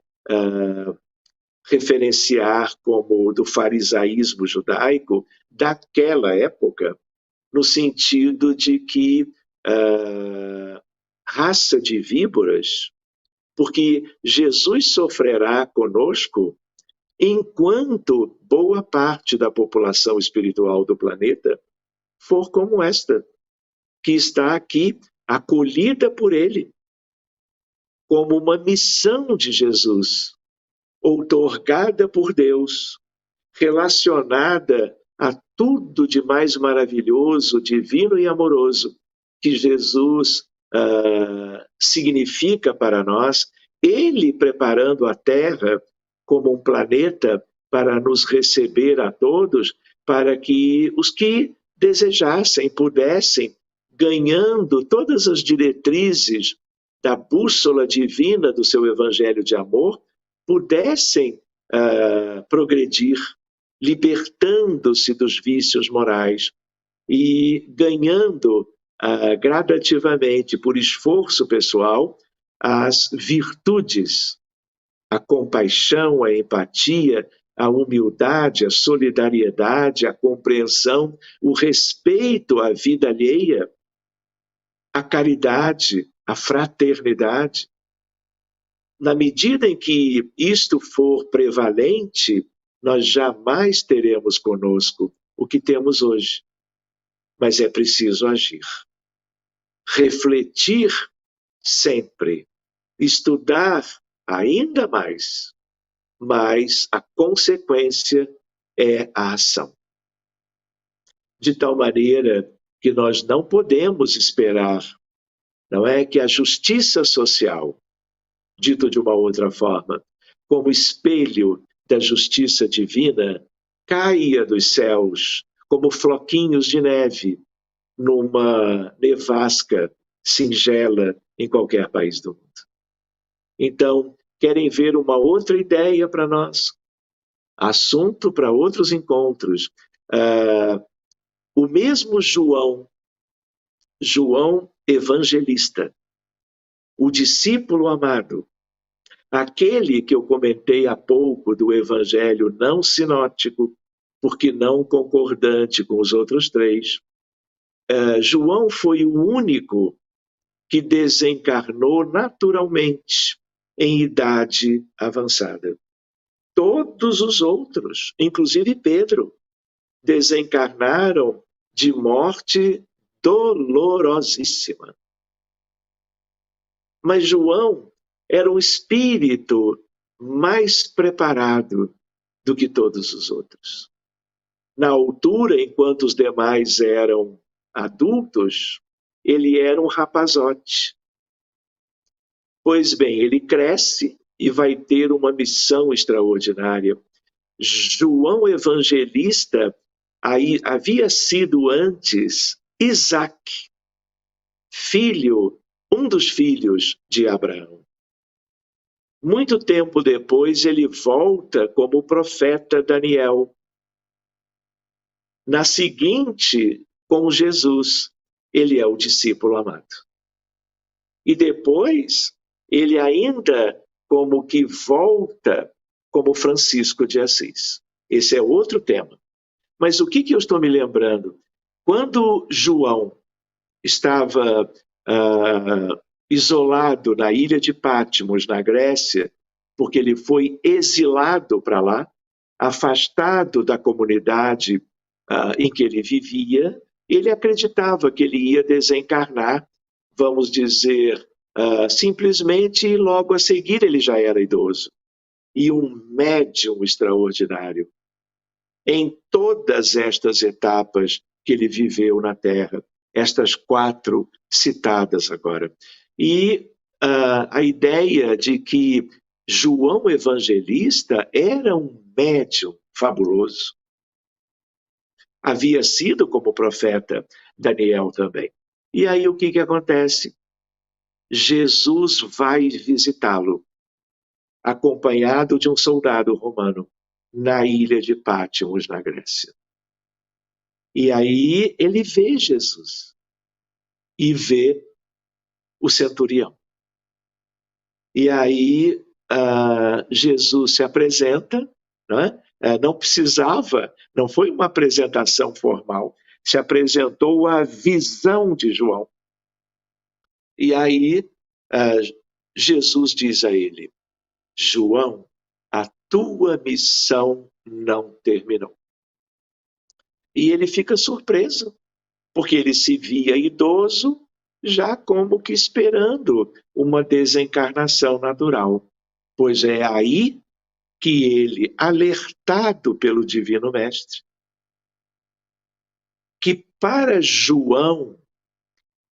S2: referenciar como do farisaísmo judaico daquela época, no sentido de que raça de víboras, porque Jesus sofrerá conosco enquanto boa parte da população espiritual do planeta for como esta, que está aqui acolhida por ele, como uma missão de Jesus, outorgada por Deus, relacionada a tudo de mais maravilhoso, divino e amoroso que Jesus significa para nós, ele preparando a Terra como um planeta para nos receber a todos, para que os que desejassem, pudessem, ganhando todas as diretrizes da bússola divina do seu evangelho de amor, pudessem progredir, libertando-se dos vícios morais e ganhando gradativamente, por esforço pessoal, as virtudes, a compaixão, a empatia, a humildade, a solidariedade, a compreensão, o respeito à vida alheia, a caridade, a fraternidade. Na medida em que isto for prevalente, nós jamais teremos conosco o que temos hoje. Mas é preciso agir. Refletir sempre. Estudar ainda mais. Mas a consequência é a ação. De tal maneira que nós não podemos esperar, não é, que a justiça social, dito de uma outra forma, como espelho da justiça divina, caia dos céus como floquinhos de neve numa nevasca singela em qualquer país do mundo. Então, querem ver uma outra ideia para nós? Assunto para outros encontros. O mesmo João evangelista, o discípulo amado, aquele que eu comentei há pouco do evangelho não sinótico, porque não concordante com os outros três. João foi o único que desencarnou naturalmente em idade avançada. Todos os outros, inclusive Pedro, desencarnaram de morte dolorosíssima. Mas João era um espírito mais preparado do que todos os outros. Na altura, enquanto os demais eram adultos, ele era um rapazote. Pois bem, ele cresce e vai ter uma missão extraordinária. João Evangelista havia sido antes Isaac, um dos filhos de Abraão. Muito tempo depois, ele volta como profeta Daniel. Na seguinte, com Jesus, ele é o discípulo amado. E depois, ele ainda como que volta como Francisco de Assis. Esse é outro tema. Mas o que eu estou me lembrando? Quando João estava isolado na ilha de Patmos, na Grécia, porque ele foi exilado para lá, afastado da comunidade em que ele vivia, ele acreditava que ele ia desencarnar, vamos dizer, simplesmente, e logo a seguir ele já era idoso. E um médium extraordinário em todas estas etapas que ele viveu na Terra, estas 4 citadas agora. E a ideia de que João Evangelista era um médium fabuloso. Havia sido como profeta Daniel também. E aí o que acontece? Jesus vai visitá-lo, acompanhado de um soldado romano, na ilha de Patmos, na Grécia. E aí ele vê Jesus e vê o centurião. E aí Jesus se apresenta, não precisava, não foi uma apresentação formal, se apresentou a visão de João. E aí Jesus diz a ele: João, a tua missão não terminou. E ele fica surpreso, porque ele se via idoso, já como que esperando uma desencarnação natural. Pois é aí que ele, alertado pelo Divino Mestre, que para João,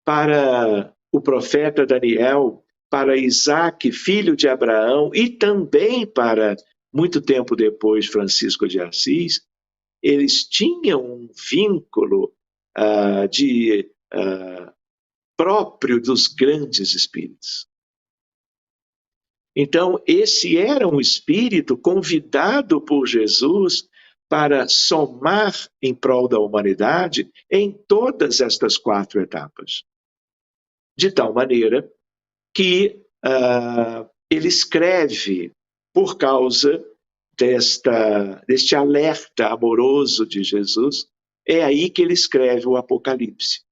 S2: para o profeta Daniel, para Isaac, filho de Abraão, e também para, muito tempo depois, Francisco de Assis, eles tinham um vínculo próprio dos grandes espíritos. Então, esse era um espírito convidado por Jesus para somar em prol da humanidade em todas estas 4 etapas. De tal maneira que ele escreve, por causa deste alerta amoroso de Jesus, é aí que ele escreve o Apocalipse,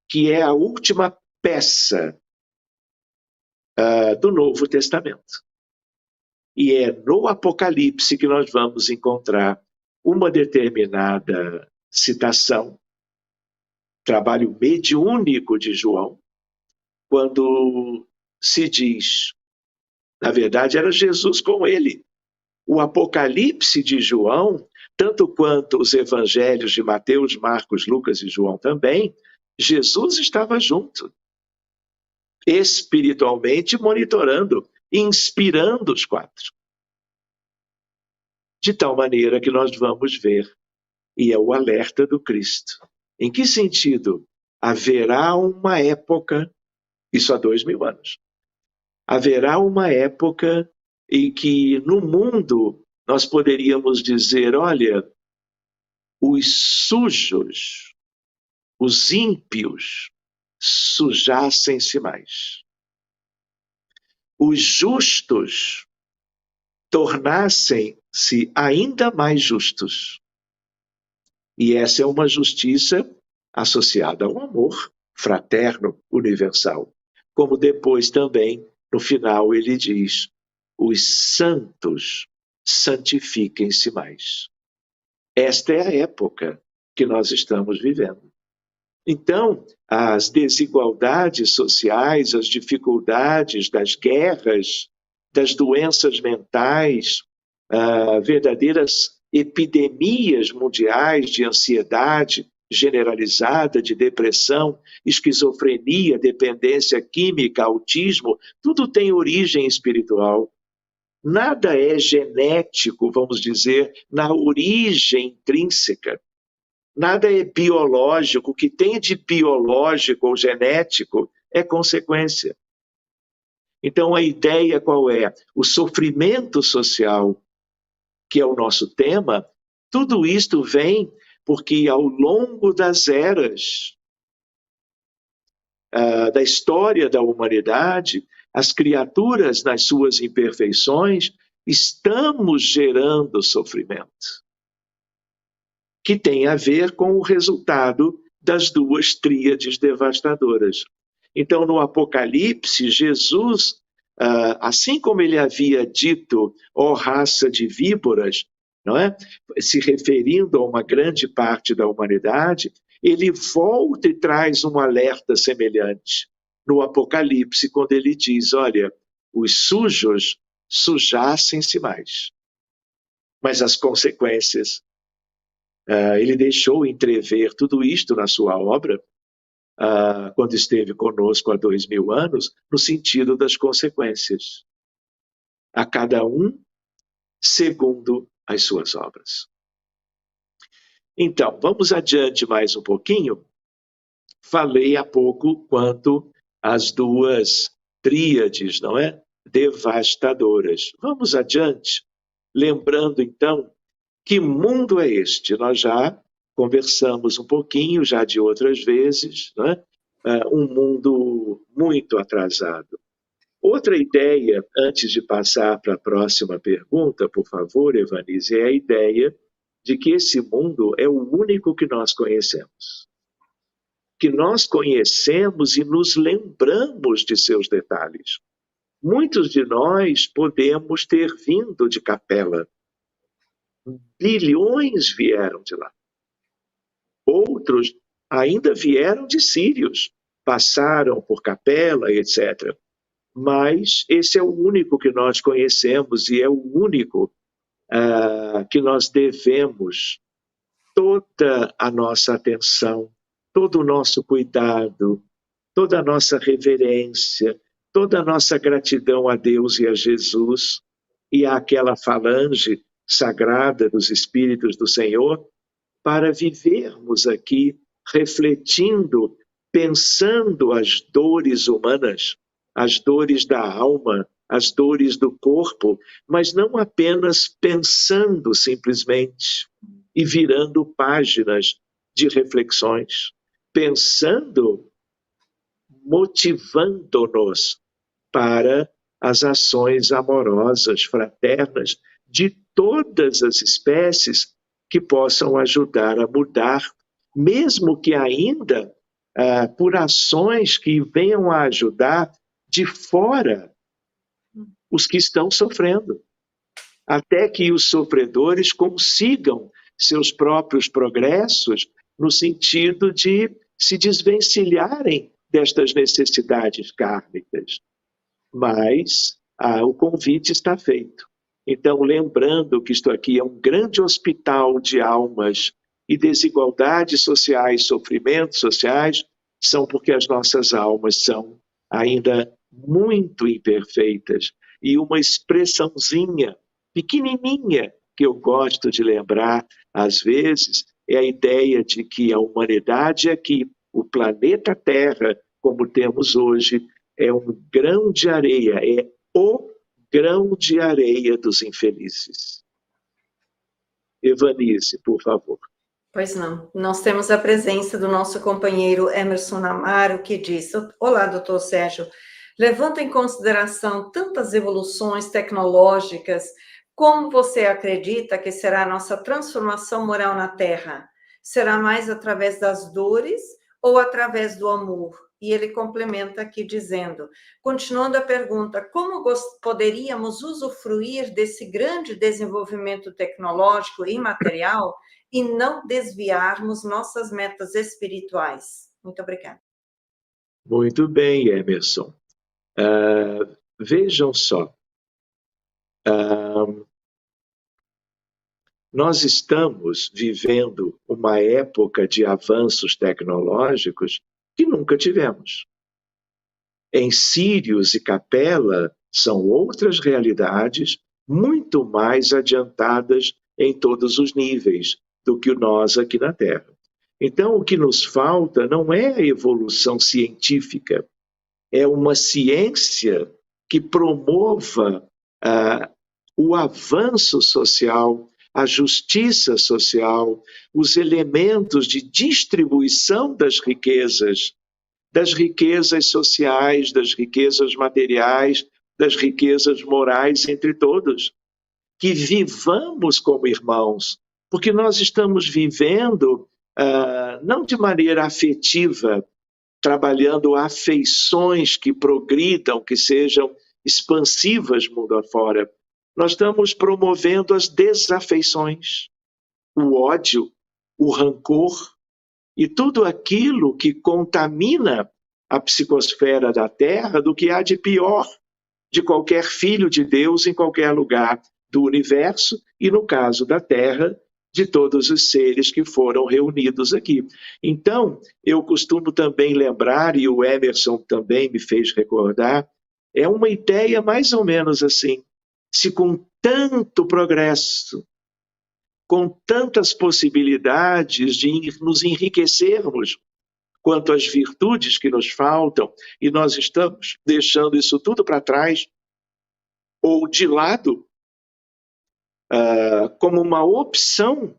S2: que é a última peça do Novo Testamento. E é no Apocalipse que nós vamos encontrar uma determinada citação, trabalho mediúnico de João, quando se diz, na verdade era Jesus com ele. O Apocalipse de João, tanto quanto os evangelhos de Mateus, Marcos, Lucas e João também, Jesus estava junto, espiritualmente monitorando, inspirando os 4. De tal maneira que nós vamos ver, e é o alerta do Cristo. Em que sentido? Haverá uma época, isso há 2000 anos, haverá uma época em que no mundo nós poderíamos dizer, olha, os sujos, os ímpios, sujassem-se mais. Os justos tornassem-se ainda mais justos. E essa é uma justiça associada ao amor fraterno universal. Como depois também, no final, ele diz: os santos santifiquem-se mais. Esta é a época que nós estamos vivendo. Então, as desigualdades sociais, as dificuldades das guerras, das doenças mentais, verdadeiras epidemias mundiais de ansiedade generalizada, de depressão, esquizofrenia, dependência química, autismo, tudo tem origem espiritual. Nada é genético, vamos dizer, na origem intrínseca. Nada é biológico. O que tem de biológico ou genético é consequência. Então, a ideia qual é? O sofrimento social, que é o nosso tema, tudo isto vem porque ao longo das eras da história da humanidade, as criaturas, nas suas imperfeições, estamos gerando sofrimento, que tem a ver com o resultado das duas tríades devastadoras. Então, no Apocalipse, Jesus, assim como ele havia dito, ó raça de víboras, não é? Se referindo a uma grande parte da humanidade, ele volta e traz um alerta semelhante no Apocalipse, quando ele diz, olha, os sujos sujassem-se mais. Mas as consequências, ele deixou entrever tudo isto na sua obra, quando esteve conosco há 2000 anos, no sentido das consequências. A cada um segundo as suas obras. Então, vamos adiante mais um pouquinho. Falei há pouco quanto às duas tríades, não é? Devastadoras. Vamos adiante, lembrando então, que mundo é este? Nós já conversamos um pouquinho, já de outras vezes, não é? Um mundo muito atrasado. Outra ideia, antes de passar para a próxima pergunta, por favor, Evanise, é a ideia de que esse mundo é o único que nós conhecemos. Que nós conhecemos e nos lembramos de seus detalhes. Muitos de nós podemos ter vindo de Capela. Bilhões vieram de lá. Outros ainda vieram de Sírios, passaram por Capela, etc. Mas esse é o único que nós conhecemos e é o único que nós devemos toda a nossa atenção, todo o nosso cuidado, toda a nossa reverência, toda a nossa gratidão a Deus e a Jesus e àquela falange sagrada dos Espíritos do Senhor, para vivermos aqui refletindo, pensando as dores humanas, as dores da alma, as dores do corpo, mas não apenas pensando simplesmente e virando páginas de reflexões, pensando, motivando-nos para as ações amorosas, fraternas, de todas as espécies que possam ajudar a mudar, mesmo que ainda por ações que venham a ajudar de fora os que estão sofrendo, até que os sofredores consigam seus próprios progressos no sentido de se desvencilharem destas necessidades kármicas. Mas o convite está feito. Então, lembrando que isto aqui é um grande hospital de almas e desigualdades sociais, sofrimentos sociais, são porque as nossas almas são ainda muito imperfeitas. E uma expressãozinha pequenininha que eu gosto de lembrar às vezes é a ideia de que a humanidade aqui, o planeta Terra, como temos hoje, é um grão de areia, é o grão de areia dos infelizes. Evanise, por favor.
S1: Pois não. Nós temos a presença do nosso companheiro Emerson Amaro, que diz: Olá, doutor Sérgio. Levando em consideração tantas evoluções tecnológicas, como você acredita que será a nossa transformação moral na Terra? Será mais através das dores ou através do amor? E ele complementa aqui dizendo, continuando a pergunta, como poderíamos usufruir desse grande desenvolvimento tecnológico e material e não desviarmos nossas metas espirituais? Muito obrigada.
S2: Muito bem, Emerson. Vejam só, nós estamos vivendo uma época de avanços tecnológicos que nunca tivemos. Em Sírios e Capela são outras realidades muito mais adiantadas em todos os níveis do que nós aqui na Terra. Então, o que nos falta não é a evolução científica, é uma ciência que promova o avanço social, a justiça social, os elementos de distribuição das riquezas sociais, das riquezas materiais, das riquezas morais entre todos. Que vivamos como irmãos, porque nós estamos vivendo não de maneira afetiva, trabalhando afeições que progridam, que sejam expansivas mundo afora. Nós estamos promovendo as desafeições, o ódio, o rancor e tudo aquilo que contamina a psicosfera da Terra do que há de pior de qualquer filho de Deus em qualquer lugar do universo e, no caso da Terra, de todos os seres que foram reunidos aqui. Então, eu costumo também lembrar, e o Emerson também me fez recordar, é uma ideia mais ou menos assim: se com tanto progresso, com tantas possibilidades de nos enriquecermos quanto às virtudes que nos faltam, e nós estamos deixando isso tudo para trás, ou de lado, como uma opção,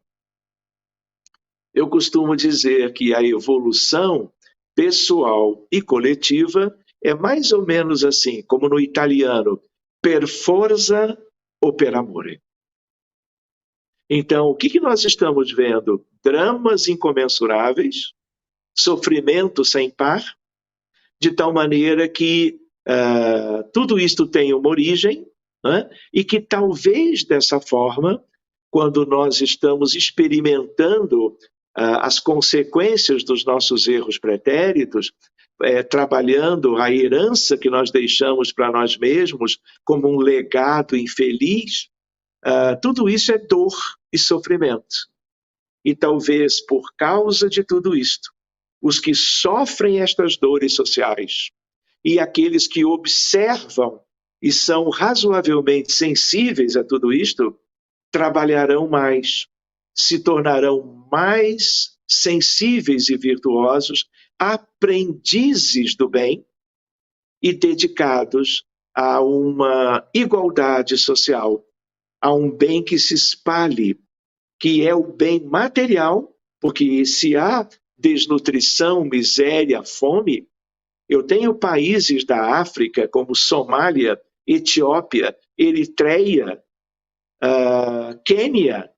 S2: eu costumo dizer que a evolução pessoal e coletiva é mais ou menos assim, como no italiano, per forza ou per amore. Então, o que nós estamos vendo? Dramas incomensuráveis, sofrimento sem par, de tal maneira que tudo isto tem uma origem, né? E que talvez dessa forma, quando nós estamos experimentando as consequências dos nossos erros pretéritos, trabalhando a herança que nós deixamos para nós mesmos como um legado infeliz, tudo isso é dor e sofrimento. E talvez por causa de tudo isto, os que sofrem estas dores sociais e aqueles que observam e são razoavelmente sensíveis a tudo isto, trabalharão mais, se tornarão mais sensíveis e virtuosos, aprendizes do bem e dedicados a uma igualdade social, a um bem que se espalhe, que é o bem material, porque se há desnutrição, miséria, fome, eu tenho países da África como Somália, Etiópia, Eritreia, Quênia,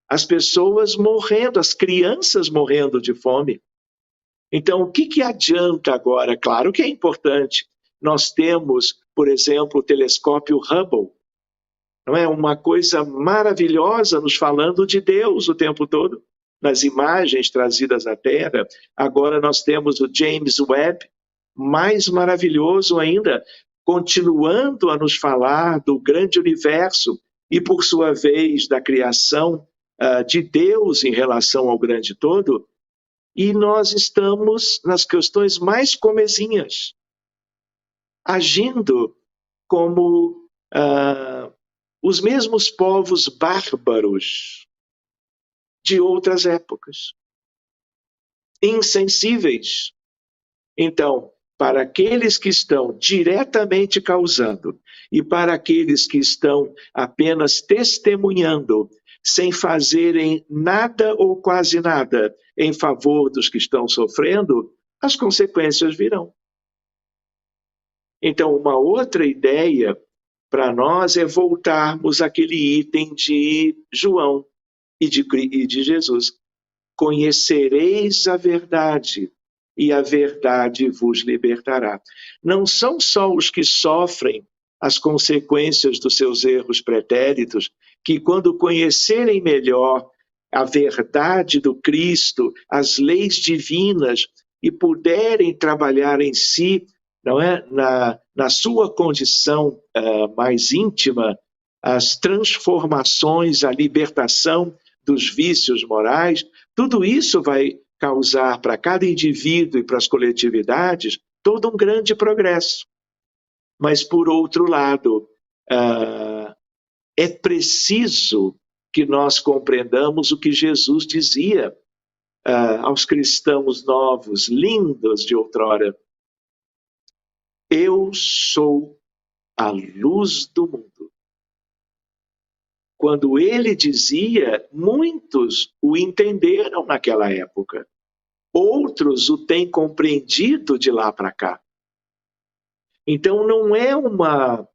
S2: as pessoas morrendo, as crianças morrendo de fome. Então, o que adianta agora? Claro que é importante. Nós temos, por exemplo, o telescópio Hubble, não é uma coisa maravilhosa nos falando de Deus o tempo todo, nas imagens trazidas à Terra. Agora nós temos o James Webb, mais maravilhoso ainda, continuando a nos falar do grande universo e, por sua vez, da criação de Deus em relação ao grande todo. E nós estamos nas questões mais comezinhas, agindo como os mesmos povos bárbaros de outras épocas, insensíveis. Então, para aqueles que estão diretamente causando e para aqueles que estão apenas testemunhando sem fazerem nada ou quase nada em favor dos que estão sofrendo, as consequências virão. Então, uma outra ideia para nós é voltarmos àquele item de João e de Jesus. Conhecereis a verdade, e a verdade vos libertará. Não são só os que sofrem as consequências dos seus erros pretéritos, que quando conhecerem melhor a verdade do Cristo, as leis divinas, e puderem trabalhar em si, não é, na sua condição mais íntima, as transformações, a libertação dos vícios morais, tudo isso vai causar para cada indivíduo e para as coletividades todo um grande progresso. Mas, por outro lado, é preciso que nós compreendamos o que Jesus dizia aos cristãos novos, lindos de outrora. Eu sou a luz do mundo. Quando ele dizia, muitos o entenderam naquela época. Outros o têm compreendido de lá para cá. Então não é uma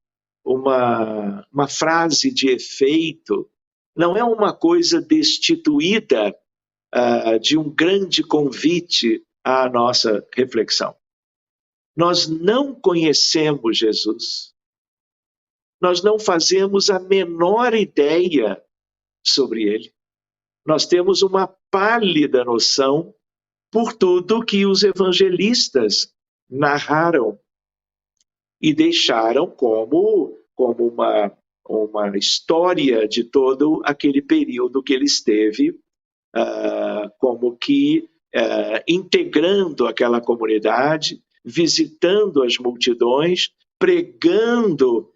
S2: frase de efeito, não é uma coisa destituída de um grande convite à nossa reflexão. Nós não conhecemos Jesus. Nós não fazemos a menor ideia sobre ele. Nós temos uma pálida noção por tudo que os evangelistas narraram e deixaram como uma história de todo aquele período que ele esteve, como que integrando aquela comunidade, visitando as multidões, pregando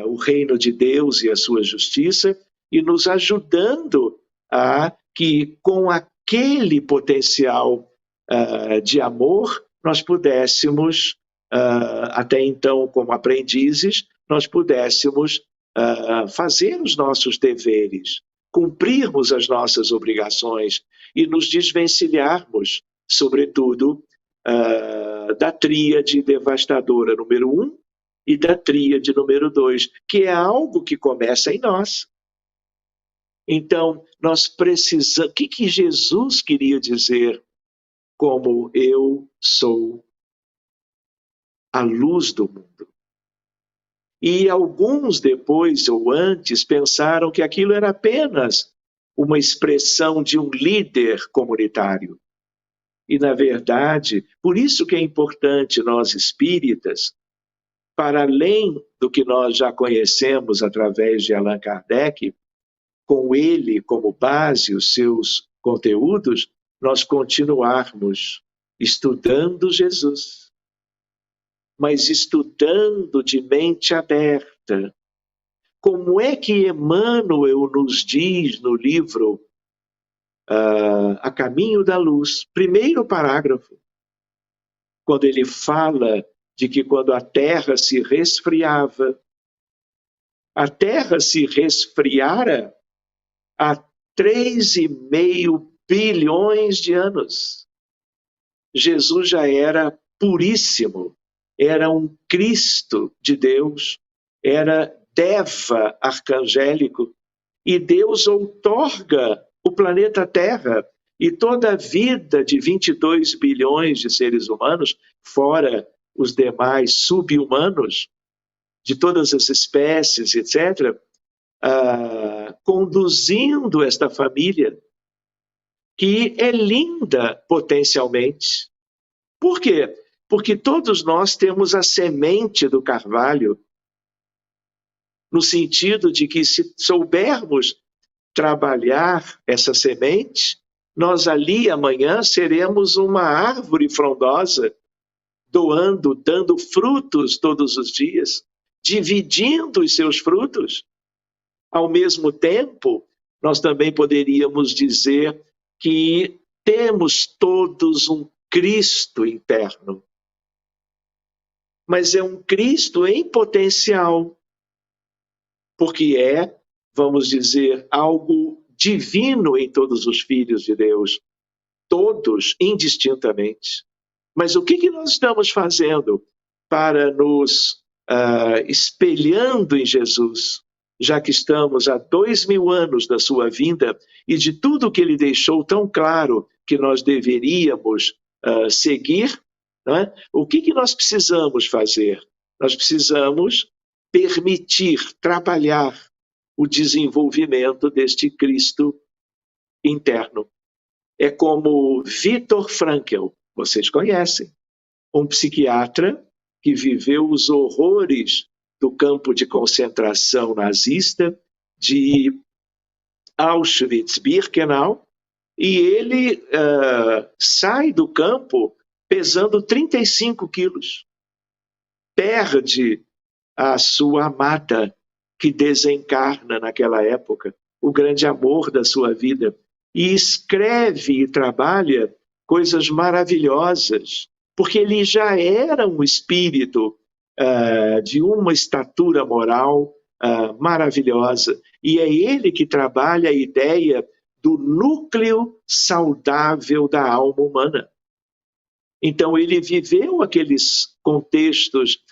S2: o reino de Deus e a sua justiça, e nos ajudando a que, com aquele potencial de amor, nós pudéssemos, até então como aprendizes, nós pudéssemos fazer os nossos deveres, cumprirmos as nossas obrigações e nos desvencilharmos, sobretudo, da tríade devastadora número 1 e da tríade número 2, que é algo que começa em nós. Então, nós precisamos... O que Jesus queria dizer como eu sou a luz do mundo? E alguns depois ou antes pensaram que aquilo era apenas uma expressão de um líder comunitário. E, na verdade, por isso que é importante nós espíritas, para além do que nós já conhecemos através de Allan Kardec, com ele como base, os seus conteúdos, nós continuarmos estudando Jesus, mas estudando de mente aberta. Como é que Emmanuel nos diz no livro A Caminho da Luz, primeiro parágrafo, quando ele fala de que quando a Terra se resfriava, a Terra se resfriara há 3,5 bilhões de anos. Jesus já era puríssimo, era um Cristo de Deus, era Deva arcangélico, e Deus outorga o planeta Terra e toda a vida de 22 bilhões de seres humanos, fora os demais sub-humanos, de todas as espécies, etc., conduzindo esta família, que é linda potencialmente. Por quê? Porque todos nós temos a semente do carvalho, no sentido de que, se soubermos trabalhar essa semente, nós ali amanhã seremos uma árvore frondosa, dando frutos todos os dias, dividindo os seus frutos. Ao mesmo tempo, nós também poderíamos dizer que temos todos um Cristo interno. Mas é um Cristo em potencial, porque é vamos dizer, algo divino em todos os filhos de Deus, todos indistintamente. Mas o que nós estamos fazendo para nos espelhando em Jesus, já que estamos há 2000 anos da sua vinda e de tudo que ele deixou tão claro que nós deveríamos seguir, não é? O que nós precisamos fazer? Nós precisamos permitir, trabalhar o desenvolvimento deste Cristo interno. É como Viktor Frankl, vocês conhecem, um psiquiatra que viveu os horrores do campo de concentração nazista de Auschwitz-Birkenau, e ele sai do campo pesando 35 quilos. Perde a sua amada, que desencarna naquela época, o grande amor da sua vida, e escreve e trabalha coisas maravilhosas, porque ele já era um espírito de uma estatura moral maravilhosa, e é ele que trabalha a ideia do núcleo saudável da alma humana. Então ele viveu aqueles contextos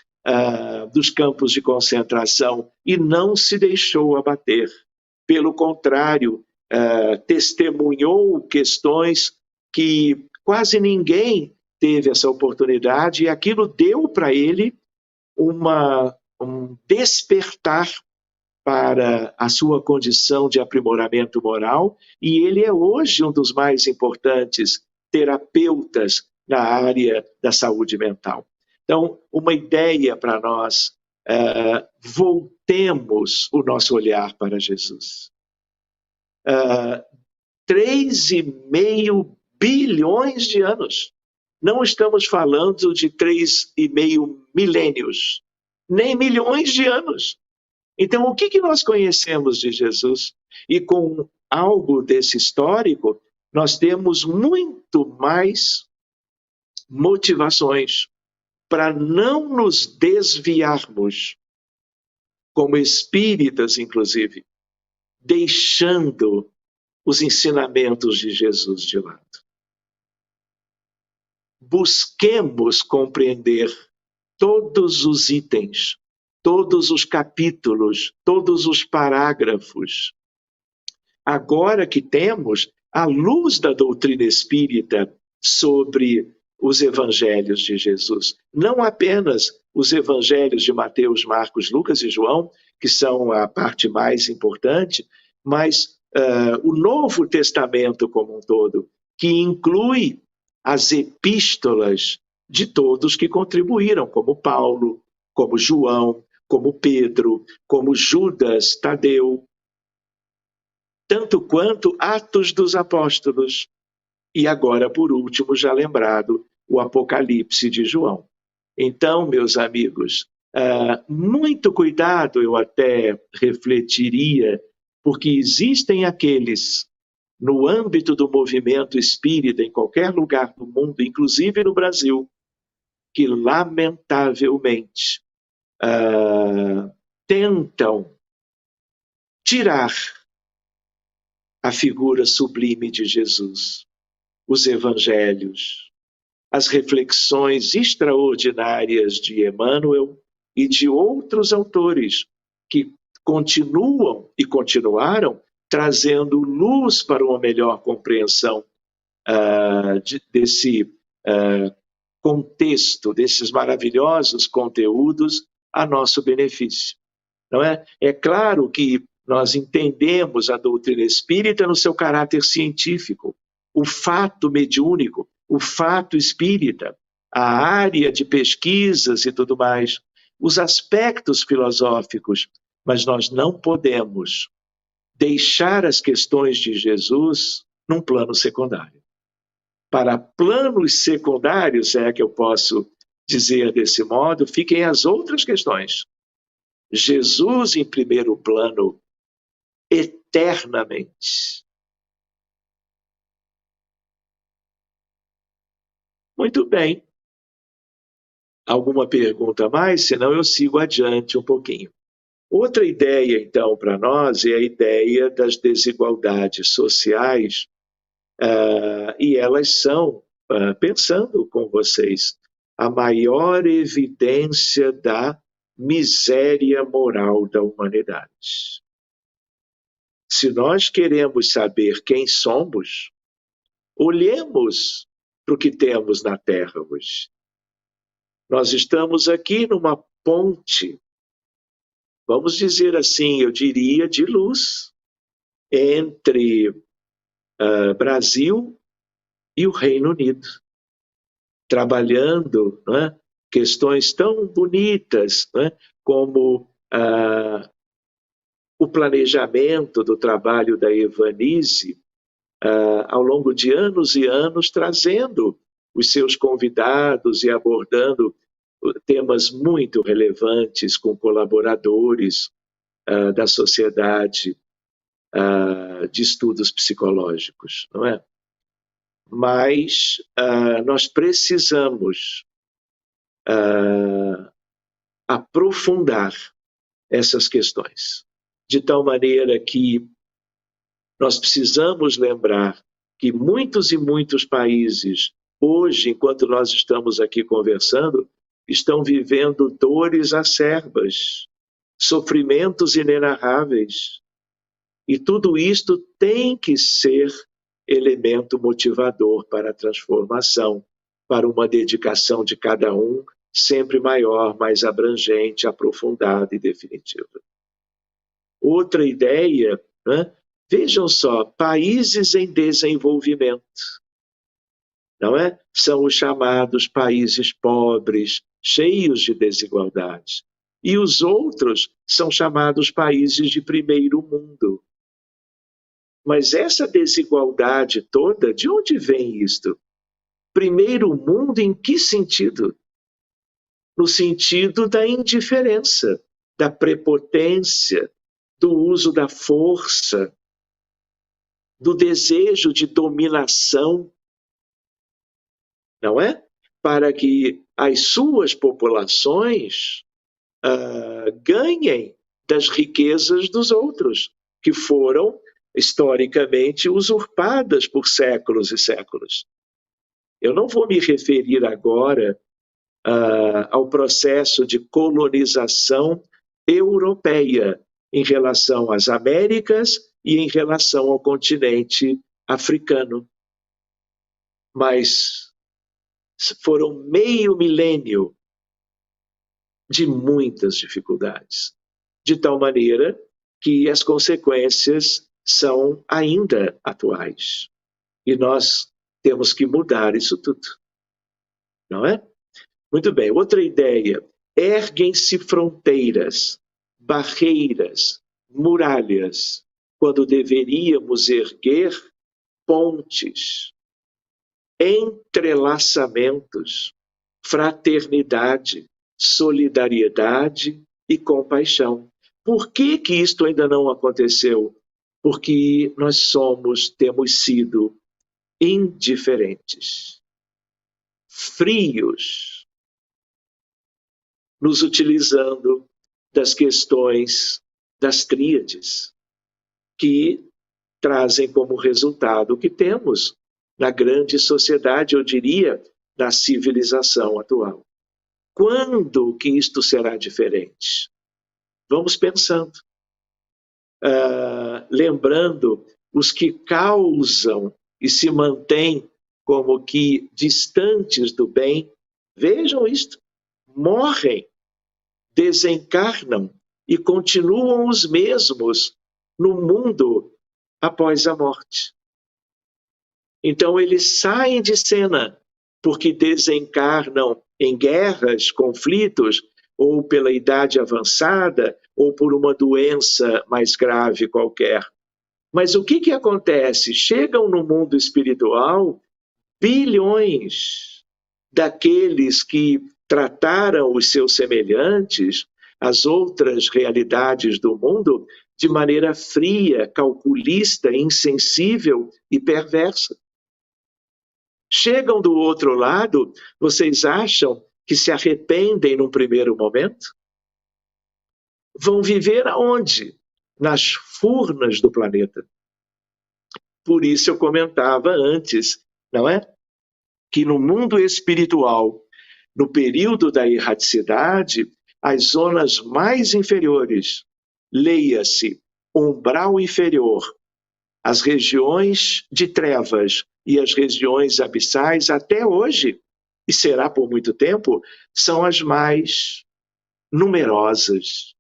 S2: dos campos de concentração e não se deixou abater. Pelo contrário, testemunhou questões que quase ninguém teve essa oportunidade, e aquilo deu para ele um despertar para a sua condição de aprimoramento moral, e ele é hoje um dos mais importantes terapeutas na área da saúde mental. Então, uma ideia para nós, voltemos o nosso olhar para Jesus. 3,5 bilhões de anos. Não estamos falando de 3,5 milênios, nem milhões de anos. Então, o que nós conhecemos de Jesus? E com algo desse histórico, nós temos muito mais motivações para não nos desviarmos, como espíritas, inclusive, deixando os ensinamentos de Jesus de lado. Busquemos compreender todos os itens, todos os capítulos, todos os parágrafos. Agora que temos a luz da doutrina espírita sobre os evangelhos de Jesus, não apenas os evangelhos de Mateus, Marcos, Lucas e João, que são a parte mais importante, mas o Novo Testamento como um todo, que inclui as epístolas de todos que contribuíram, como Paulo, como João, como Pedro, como Judas Tadeu, tanto quanto Atos dos Apóstolos. E agora, por último, já lembrado, o Apocalipse de João. Então, meus amigos, muito cuidado, eu até refletiria, porque existem aqueles, no âmbito do movimento espírita, em qualquer lugar do mundo, inclusive no Brasil, que lamentavelmente tentam tirar a figura sublime de Jesus, os evangelhos, as reflexões extraordinárias de Emmanuel e de outros autores que continuam e continuaram trazendo luz para uma melhor compreensão desse contexto, desses maravilhosos conteúdos a nosso benefício. Não é? É claro que nós entendemos a doutrina espírita no seu caráter científico, o fato mediúnico, o fato espírita, a área de pesquisas e tudo mais, os aspectos filosóficos, mas nós não podemos deixar as questões de Jesus num plano secundário. Para planos secundários, é que eu posso dizer desse modo, fiquem as outras questões. Jesus em primeiro plano, eternamente. Muito bem. Alguma pergunta a mais? Senão eu sigo adiante um pouquinho. Outra ideia, então, para nós é a ideia das desigualdades sociais, e elas são, pensando com vocês, a maior evidência da miséria moral da humanidade. Se nós queremos saber quem somos, olhemos para o que temos na Terra hoje. Nós estamos aqui numa ponte, vamos dizer assim, eu diria de luz, entre Brasil e o Reino Unido, trabalhando, não é, questões tão bonitas, não é, como o planejamento do trabalho da Evanise, ao longo de anos e anos, trazendo os seus convidados e abordando temas muito relevantes com colaboradores da Sociedade de Estudos Psicológicos, não é? Mas nós precisamos aprofundar essas questões, de tal maneira que nós precisamos lembrar que muitos e muitos países, hoje, enquanto nós estamos aqui conversando, estão vivendo dores acerbas, sofrimentos inenarráveis. E tudo isto tem que ser elemento motivador para a transformação, para uma dedicação de cada um sempre maior, mais abrangente, aprofundada e definitiva. Outra ideia, né? Vejam só, países em desenvolvimento, não é? São os chamados países pobres, cheios de desigualdades. E os outros são chamados países de primeiro mundo. Mas essa desigualdade toda, de onde vem isto? Primeiro mundo em que sentido? No sentido da indiferença, da prepotência, do uso da força, do desejo de dominação, não é? Para que as suas populações ganhem das riquezas dos outros, que foram historicamente usurpadas por séculos e séculos. Eu não vou me referir agora ao processo de colonização europeia em relação às Américas e em relação ao continente africano. Mas foram meio milênio de muitas dificuldades, de tal maneira que as consequências são ainda atuais. E nós temos que mudar isso tudo, não é? Muito bem, outra ideia. Erguem-se fronteiras, barreiras, muralhas, quando deveríamos erguer pontes, entrelaçamentos, fraternidade, solidariedade e compaixão. Por que que isto ainda não aconteceu? Porque nós temos sido indiferentes, frios, nos utilizando das questões das tríades, que trazem como resultado o que temos na grande sociedade, eu diria, da civilização atual. Quando que isto será diferente? Vamos pensando. Lembrando os que causam e se mantêm como que distantes do bem, vejam isto, morrem, desencarnam e continuam os mesmos no mundo após a morte. Então eles saem de cena porque desencarnam em guerras, conflitos, ou pela idade avançada, ou por uma doença mais grave qualquer. Mas o que acontece? Chegam no mundo espiritual bilhões daqueles que trataram os seus semelhantes, as outras realidades do mundo, de maneira fria, calculista, insensível e perversa. Chegam do outro lado, vocês acham que se arrependem num primeiro momento? vão viver aonde? Nas furnas do planeta. Por isso eu comentava antes, não é? Que no mundo espiritual, no período da erraticidade, as zonas mais inferiores, leia-se, umbral inferior, as regiões de trevas e as regiões abissais, até hoje, e será por muito tempo, são as mais numerosas.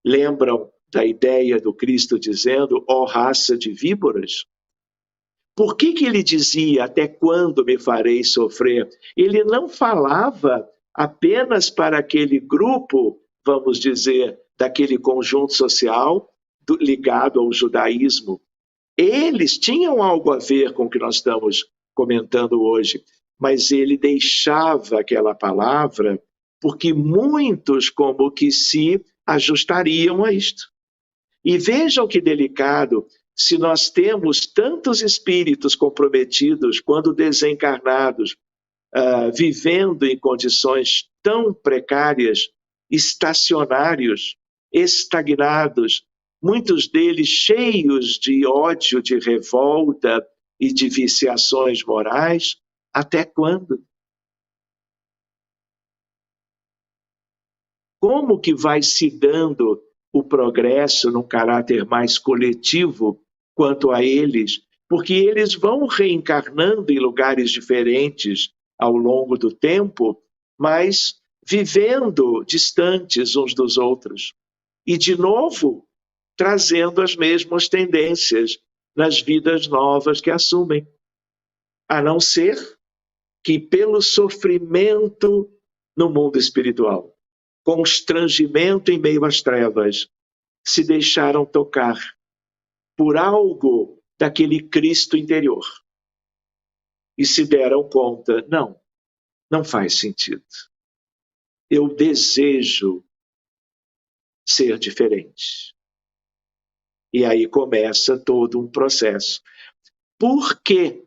S2: Lembram da ideia do Cristo dizendo, ó raça de víboras? Por que ele dizia, até quando me farei sofrer? Ele não falava apenas para aquele grupo, vamos dizer, daquele conjunto social ligado ao judaísmo. Eles tinham algo a ver com o que nós estamos comentando hoje, mas ele deixava aquela palavra porque muitos como que se ajustariam a isto. E vejam que delicado, se nós temos tantos espíritos comprometidos, quando desencarnados, vivendo em condições tão precárias, estacionários, estagnados, muitos deles cheios de ódio, de revolta e de viciações morais, até quando? Como que vai se dando o progresso num caráter mais coletivo quanto a eles? Porque eles vão reencarnando em lugares diferentes ao longo do tempo, mas vivendo distantes uns dos outros. E, de novo, trazendo as mesmas tendências nas vidas novas que assumem. A não ser que, pelo sofrimento no mundo espiritual, constrangimento em meio às trevas, se deixaram tocar por algo daquele Cristo interior e se deram conta, não faz sentido. Eu desejo ser diferente. E aí começa todo um processo. Por que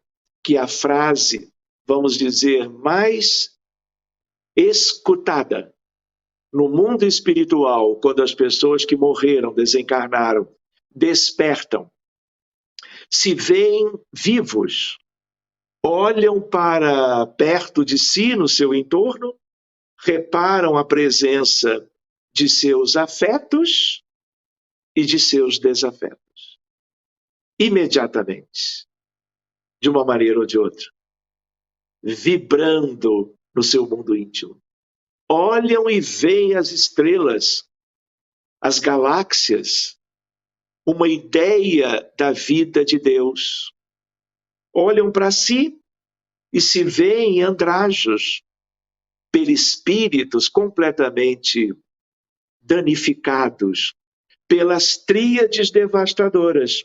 S2: a frase, vamos dizer, mais escutada no mundo espiritual, quando as pessoas que morreram, desencarnaram, despertam, se veem vivos, olham para perto de si, no seu entorno, reparam a presença de seus afetos e de seus desafetos. Imediatamente, de uma maneira ou de outra, vibrando no seu mundo íntimo. Olham e veem as estrelas, as galáxias, uma ideia da vida de Deus. Olham para si e se veem andrajos, perispíritos completamente danificados pelas tríades devastadoras,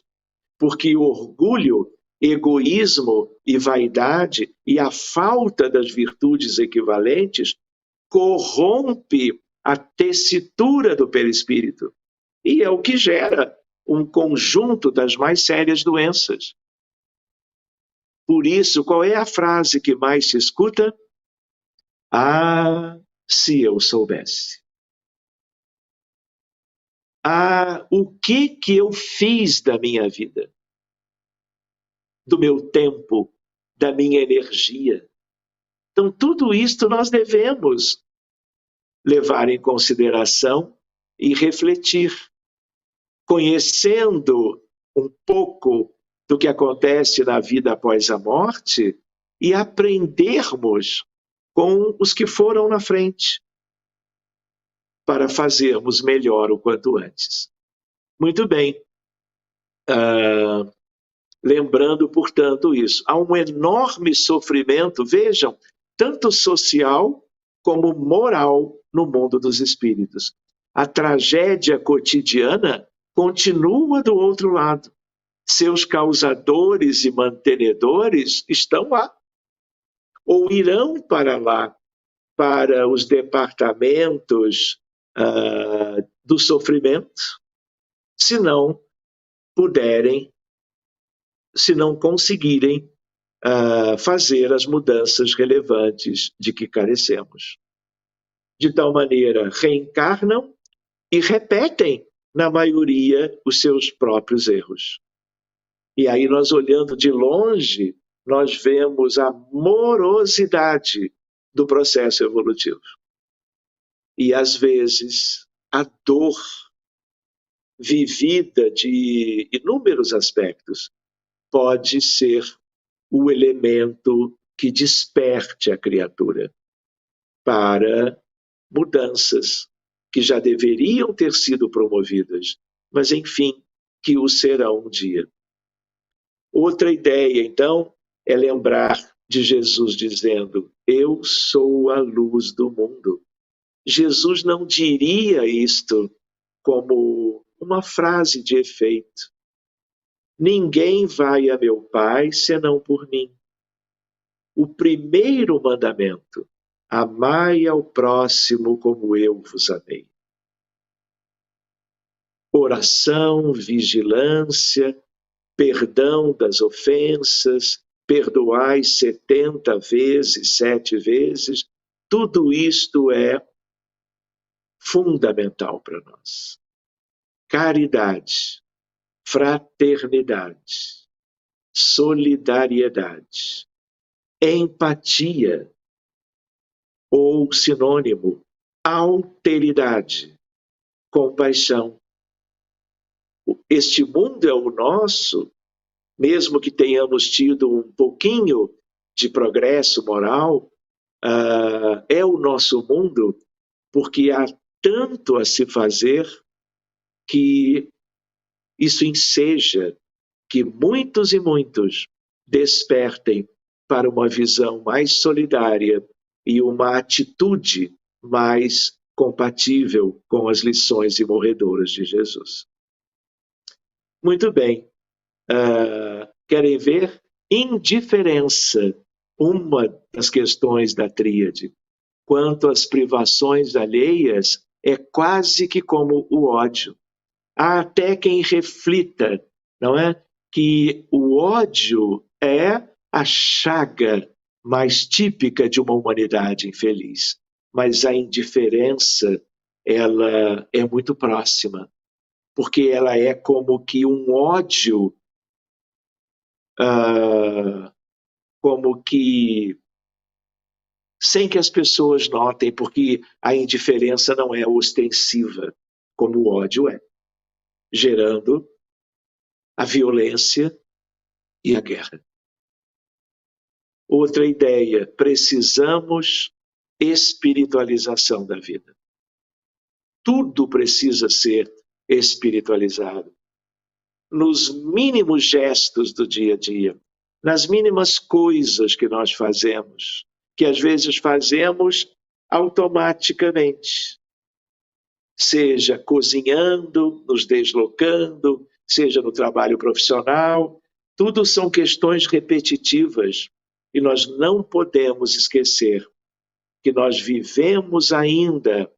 S2: porque o orgulho, egoísmo e vaidade e a falta das virtudes equivalentes corrompe a tessitura do perispírito e é o que gera um conjunto das mais sérias doenças. Por isso, qual é a frase que mais se escuta? Ah, se eu soubesse. Ah, o que eu fiz da minha vida? Do meu tempo, da minha energia? Então, tudo isto nós devemos levar em consideração e refletir, conhecendo um pouco do que acontece na vida após a morte e aprendermos com os que foram na frente, para fazermos melhor o quanto antes. Muito bem. Lembrando, portanto, isso. Há um enorme sofrimento, vejam, tanto social como moral no mundo dos espíritos. A tragédia cotidiana continua do outro lado. Seus causadores e mantenedores estão lá, ou irão para lá, para os departamentos do sofrimento, se não puderem, se não conseguirem fazer as mudanças relevantes de que carecemos. De tal maneira, reencarnam e repetem, na maioria, os seus próprios erros. E aí nós, olhando de longe, nós vemos a morosidade do processo evolutivo. E, às vezes, a dor vivida de inúmeros aspectos pode ser o elemento que desperte a criatura para mudanças que já deveriam ter sido promovidas, mas, enfim, que o serão um dia. Outra ideia, então, é lembrar de Jesus dizendo: eu sou a luz do mundo. Jesus não diria isto como uma frase de efeito. Ninguém vai a meu Pai senão por mim. O primeiro mandamento: amai ao próximo como eu vos amei. Oração, vigilância, perdão das ofensas, perdoai 70 vezes, 7 vezes, tudo isto é fundamental para nós. Caridade, fraternidade, solidariedade, empatia, ou sinônimo, alteridade, compaixão. Este mundo é o nosso, mesmo que tenhamos tido um pouquinho de progresso moral, é o nosso mundo, porque há tanto a se fazer que isso enseja que muitos e muitos despertem para uma visão mais solidária e uma atitude mais compatível com as lições imorredoras de Jesus. Muito bem. Querem ver? Indiferença, uma das questões da tríade. Quanto às privações alheias, é quase que como o ódio. Há até quem reflita, não é? Que o ódio é a chaga mais típica de uma humanidade infeliz. Mas a indiferença, ela é muito próxima, porque ela é como que um ódio, como que sem que as pessoas notem, porque a indiferença não é ostensiva, como o ódio é, gerando a violência e a guerra. Outra ideia: precisamos espiritualização da vida. Tudo precisa ser espiritualizado. Nos mínimos gestos do dia a dia, nas mínimas coisas que nós fazemos, que às vezes fazemos automaticamente. Seja cozinhando, nos deslocando, seja no trabalho profissional, tudo são questões repetitivas e nós não podemos esquecer que nós vivemos ainda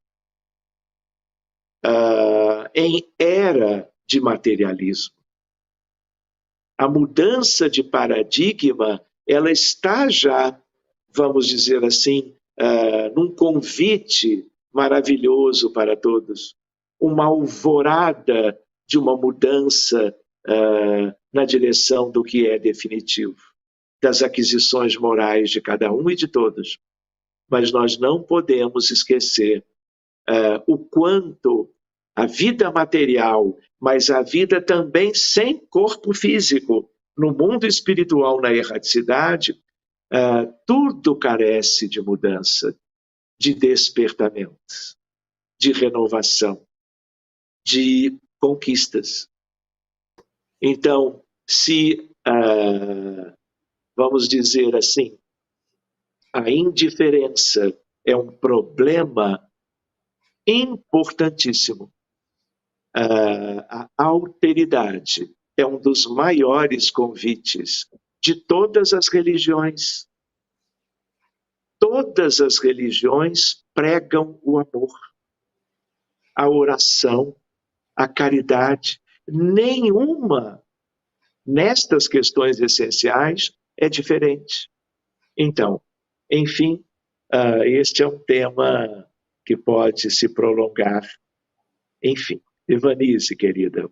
S2: em era de materialismo. A mudança de paradigma, ela está já, vamos dizer assim, num convite maravilhoso para todos. Uma alvorada de uma mudança na direção do que é definitivo, das aquisições morais de cada um e de todos. Mas nós não podemos esquecer o quanto a vida material, mas a vida também sem corpo físico, no mundo espiritual, na erraticidade, tudo carece de mudança, de despertamento, de renovação, de conquistas. Então, se, vamos dizer assim, a indiferença é um problema importantíssimo, a alteridade é um dos maiores convites de todas as religiões. Todas as religiões pregam o amor, a oração, a caridade. Nenhuma, nestas questões essenciais, é diferente. Então, enfim, este é um tema que pode se prolongar Enfim, Evanice, querida,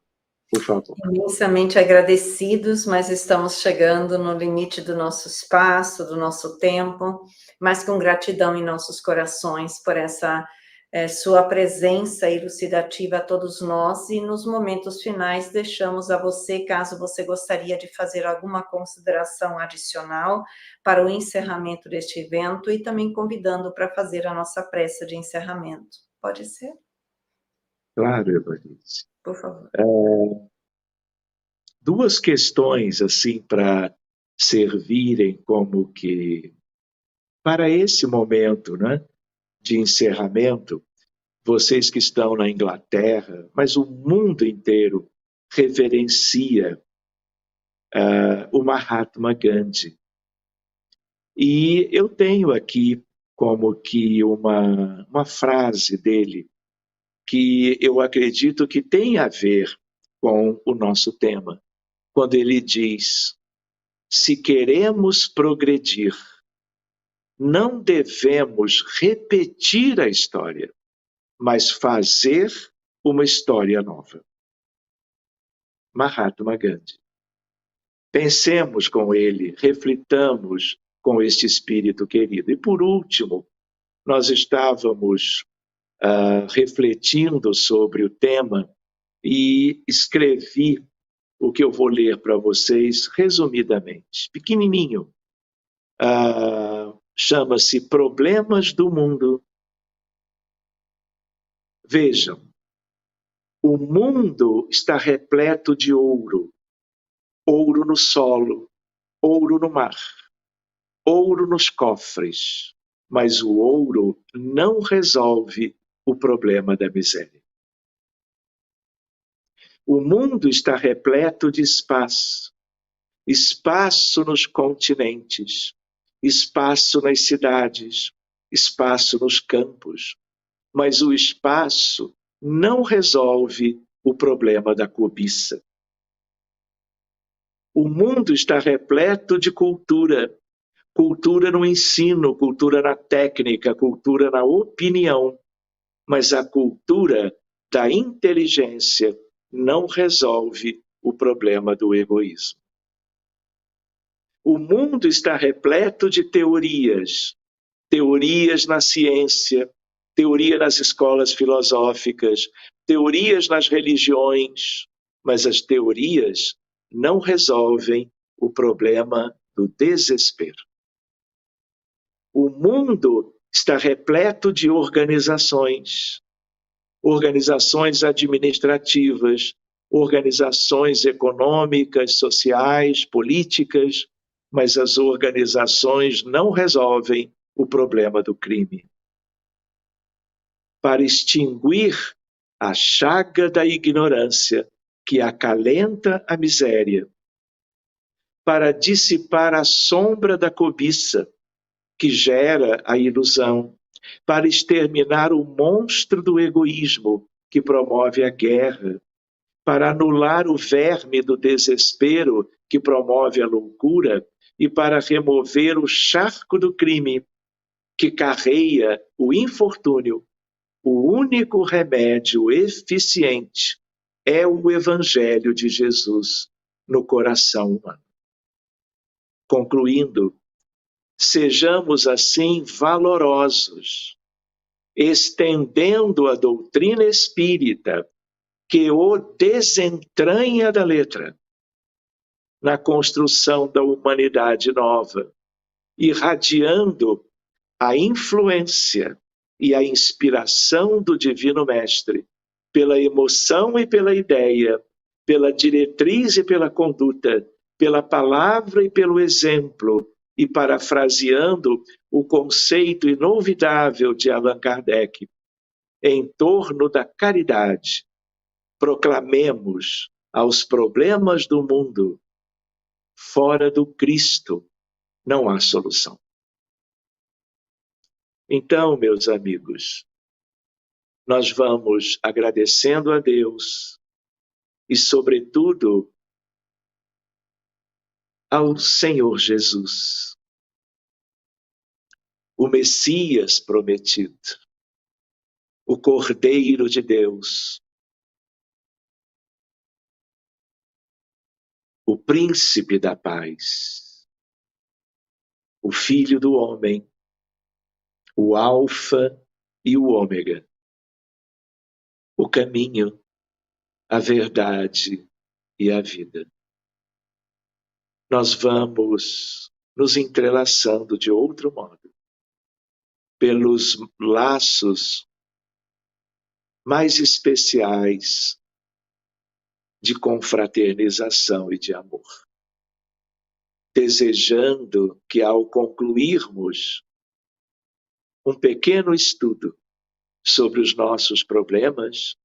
S2: por favor.
S1: Imensamente agradecidos, mas estamos chegando no limite do nosso espaço, do nosso tempo, mas com gratidão em nossos corações por essa sua presença elucidativa a todos nós, e nos momentos finais deixamos a você, caso você gostaria de fazer alguma consideração adicional para o encerramento deste evento, e também convidando para fazer a nossa prece de encerramento. Pode ser?
S2: Claro, Evanice.
S1: Por favor.
S2: Duas questões, assim, para servirem como que para esse momento, né, de encerramento. Vocês que estão na Inglaterra, mas o mundo inteiro reverencia o Mahatma Gandhi. E eu tenho aqui como que uma frase dele que eu acredito que tem a ver com o nosso tema, quando ele diz: se queremos progredir, não devemos repetir a história, mas fazer uma história nova. Mahatma Gandhi. Pensemos com ele, reflitamos com este espírito querido. E por último, nós estávamos refletindo sobre o tema e escrevi o que eu vou ler para vocês resumidamente, pequenininho. Chama-se Problemas do Mundo. Vejam, o mundo está repleto de ouro, ouro no solo, ouro no mar, ouro nos cofres, mas o ouro não resolve o problema da miséria. O mundo está repleto de espaço, espaço nos continentes, espaço nas cidades, espaço nos campos, mas o espaço não resolve o problema da cobiça. O mundo está repleto de cultura, cultura no ensino, cultura na técnica, cultura na opinião, mas a cultura da inteligência não resolve o problema do egoísmo. O mundo está repleto de teorias, teorias na ciência, teoria nas escolas filosóficas, teorias nas religiões, mas as teorias não resolvem o problema do desespero. O mundo está repleto de organizações, organizações administrativas, organizações econômicas, sociais, políticas, mas as organizações não resolvem o problema do crime. Para extinguir a chaga da ignorância que acalenta a miséria, para dissipar a sombra da cobiça que gera a ilusão, para exterminar o monstro do egoísmo que promove a guerra, para anular o verme do desespero que promove a loucura e para remover o charco do crime que carreia o infortúnio. O único remédio eficiente é o Evangelho de Jesus no coração humano. Concluindo, sejamos assim valorosos, estendendo a doutrina espírita que o desentranha da letra na construção da humanidade nova, irradiando a influência e a inspiração do Divino Mestre pela emoção e pela ideia, pela diretriz e pela conduta, pela palavra e pelo exemplo, e parafraseando o conceito inolvidável de Allan Kardec, em torno da caridade, proclamemos aos problemas do mundo: fora do Cristo não há solução. Então, meus amigos, nós vamos agradecendo a Deus e, sobretudo, ao Senhor Jesus, o Messias prometido, o Cordeiro de Deus, o príncipe da paz, o Filho do homem, o Alfa e o Ômega, o caminho, a verdade e a vida. Nós vamos nos entrelaçando de outro modo, pelos laços mais especiais de confraternização e de amor, desejando que, ao concluirmos um pequeno estudo sobre os nossos problemas,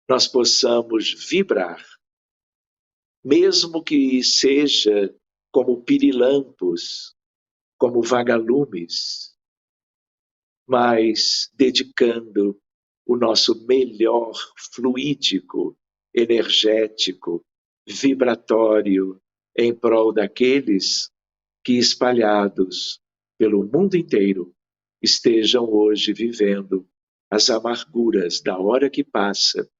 S2: nós possamos vibrar, mesmo que seja como pirilampos, como vagalumes, mas dedicando o nosso melhor fluídico, energético, vibratório, em prol daqueles que, espalhados pelo mundo inteiro, estejam hoje vivendo as amarguras da hora que passa,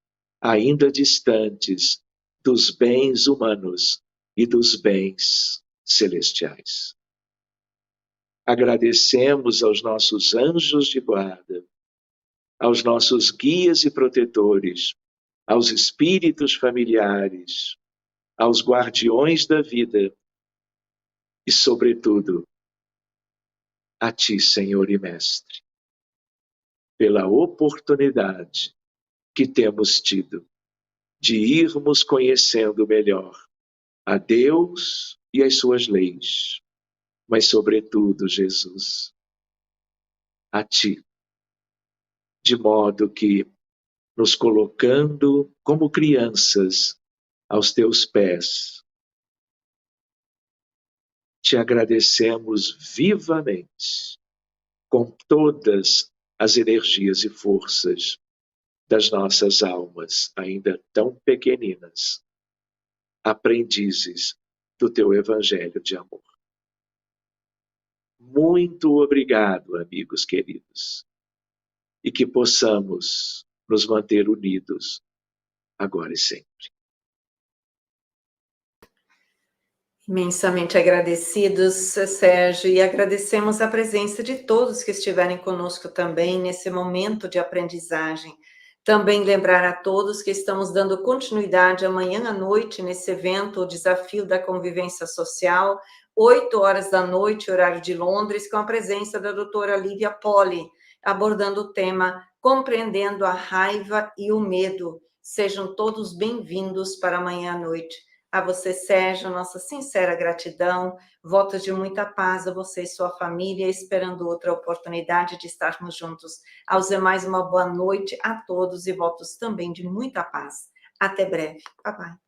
S2: ainda distantes dos bens humanos e dos bens celestiais. Agradecemos aos nossos anjos de guarda, aos nossos guias e protetores, aos espíritos familiares, aos guardiões da vida e, sobretudo, a Ti, Senhor e Mestre, pela oportunidade que temos tido de irmos conhecendo melhor a Deus e as suas leis, mas, sobretudo, Jesus, a Ti, de modo que, nos colocando como crianças aos Teus pés, Te agradecemos vivamente, com todas as energias e forças das nossas almas, ainda tão pequeninas, aprendizes do Teu Evangelho de amor. Muito obrigado, amigos queridos, e que possamos nos manter unidos agora e sempre.
S1: Imensamente agradecidos, Sérgio, e agradecemos a presença de todos que estiverem conosco também nesse momento de aprendizagem. Também lembrar a todos que estamos dando continuidade amanhã à noite nesse evento, o Desafio da Convivência Social, 8 horas da noite, horário de Londres, com a presença da doutora Lívia Poli, abordando o tema Compreendendo a Raiva e o Medo. Sejam todos bem-vindos para amanhã à noite. A você, Sérgio, nossa sincera gratidão, votos de muita paz a você e sua família, esperando outra oportunidade de estarmos juntos. Aos demais, uma boa noite a todos e votos também de muita paz. Até breve. Bye, bye.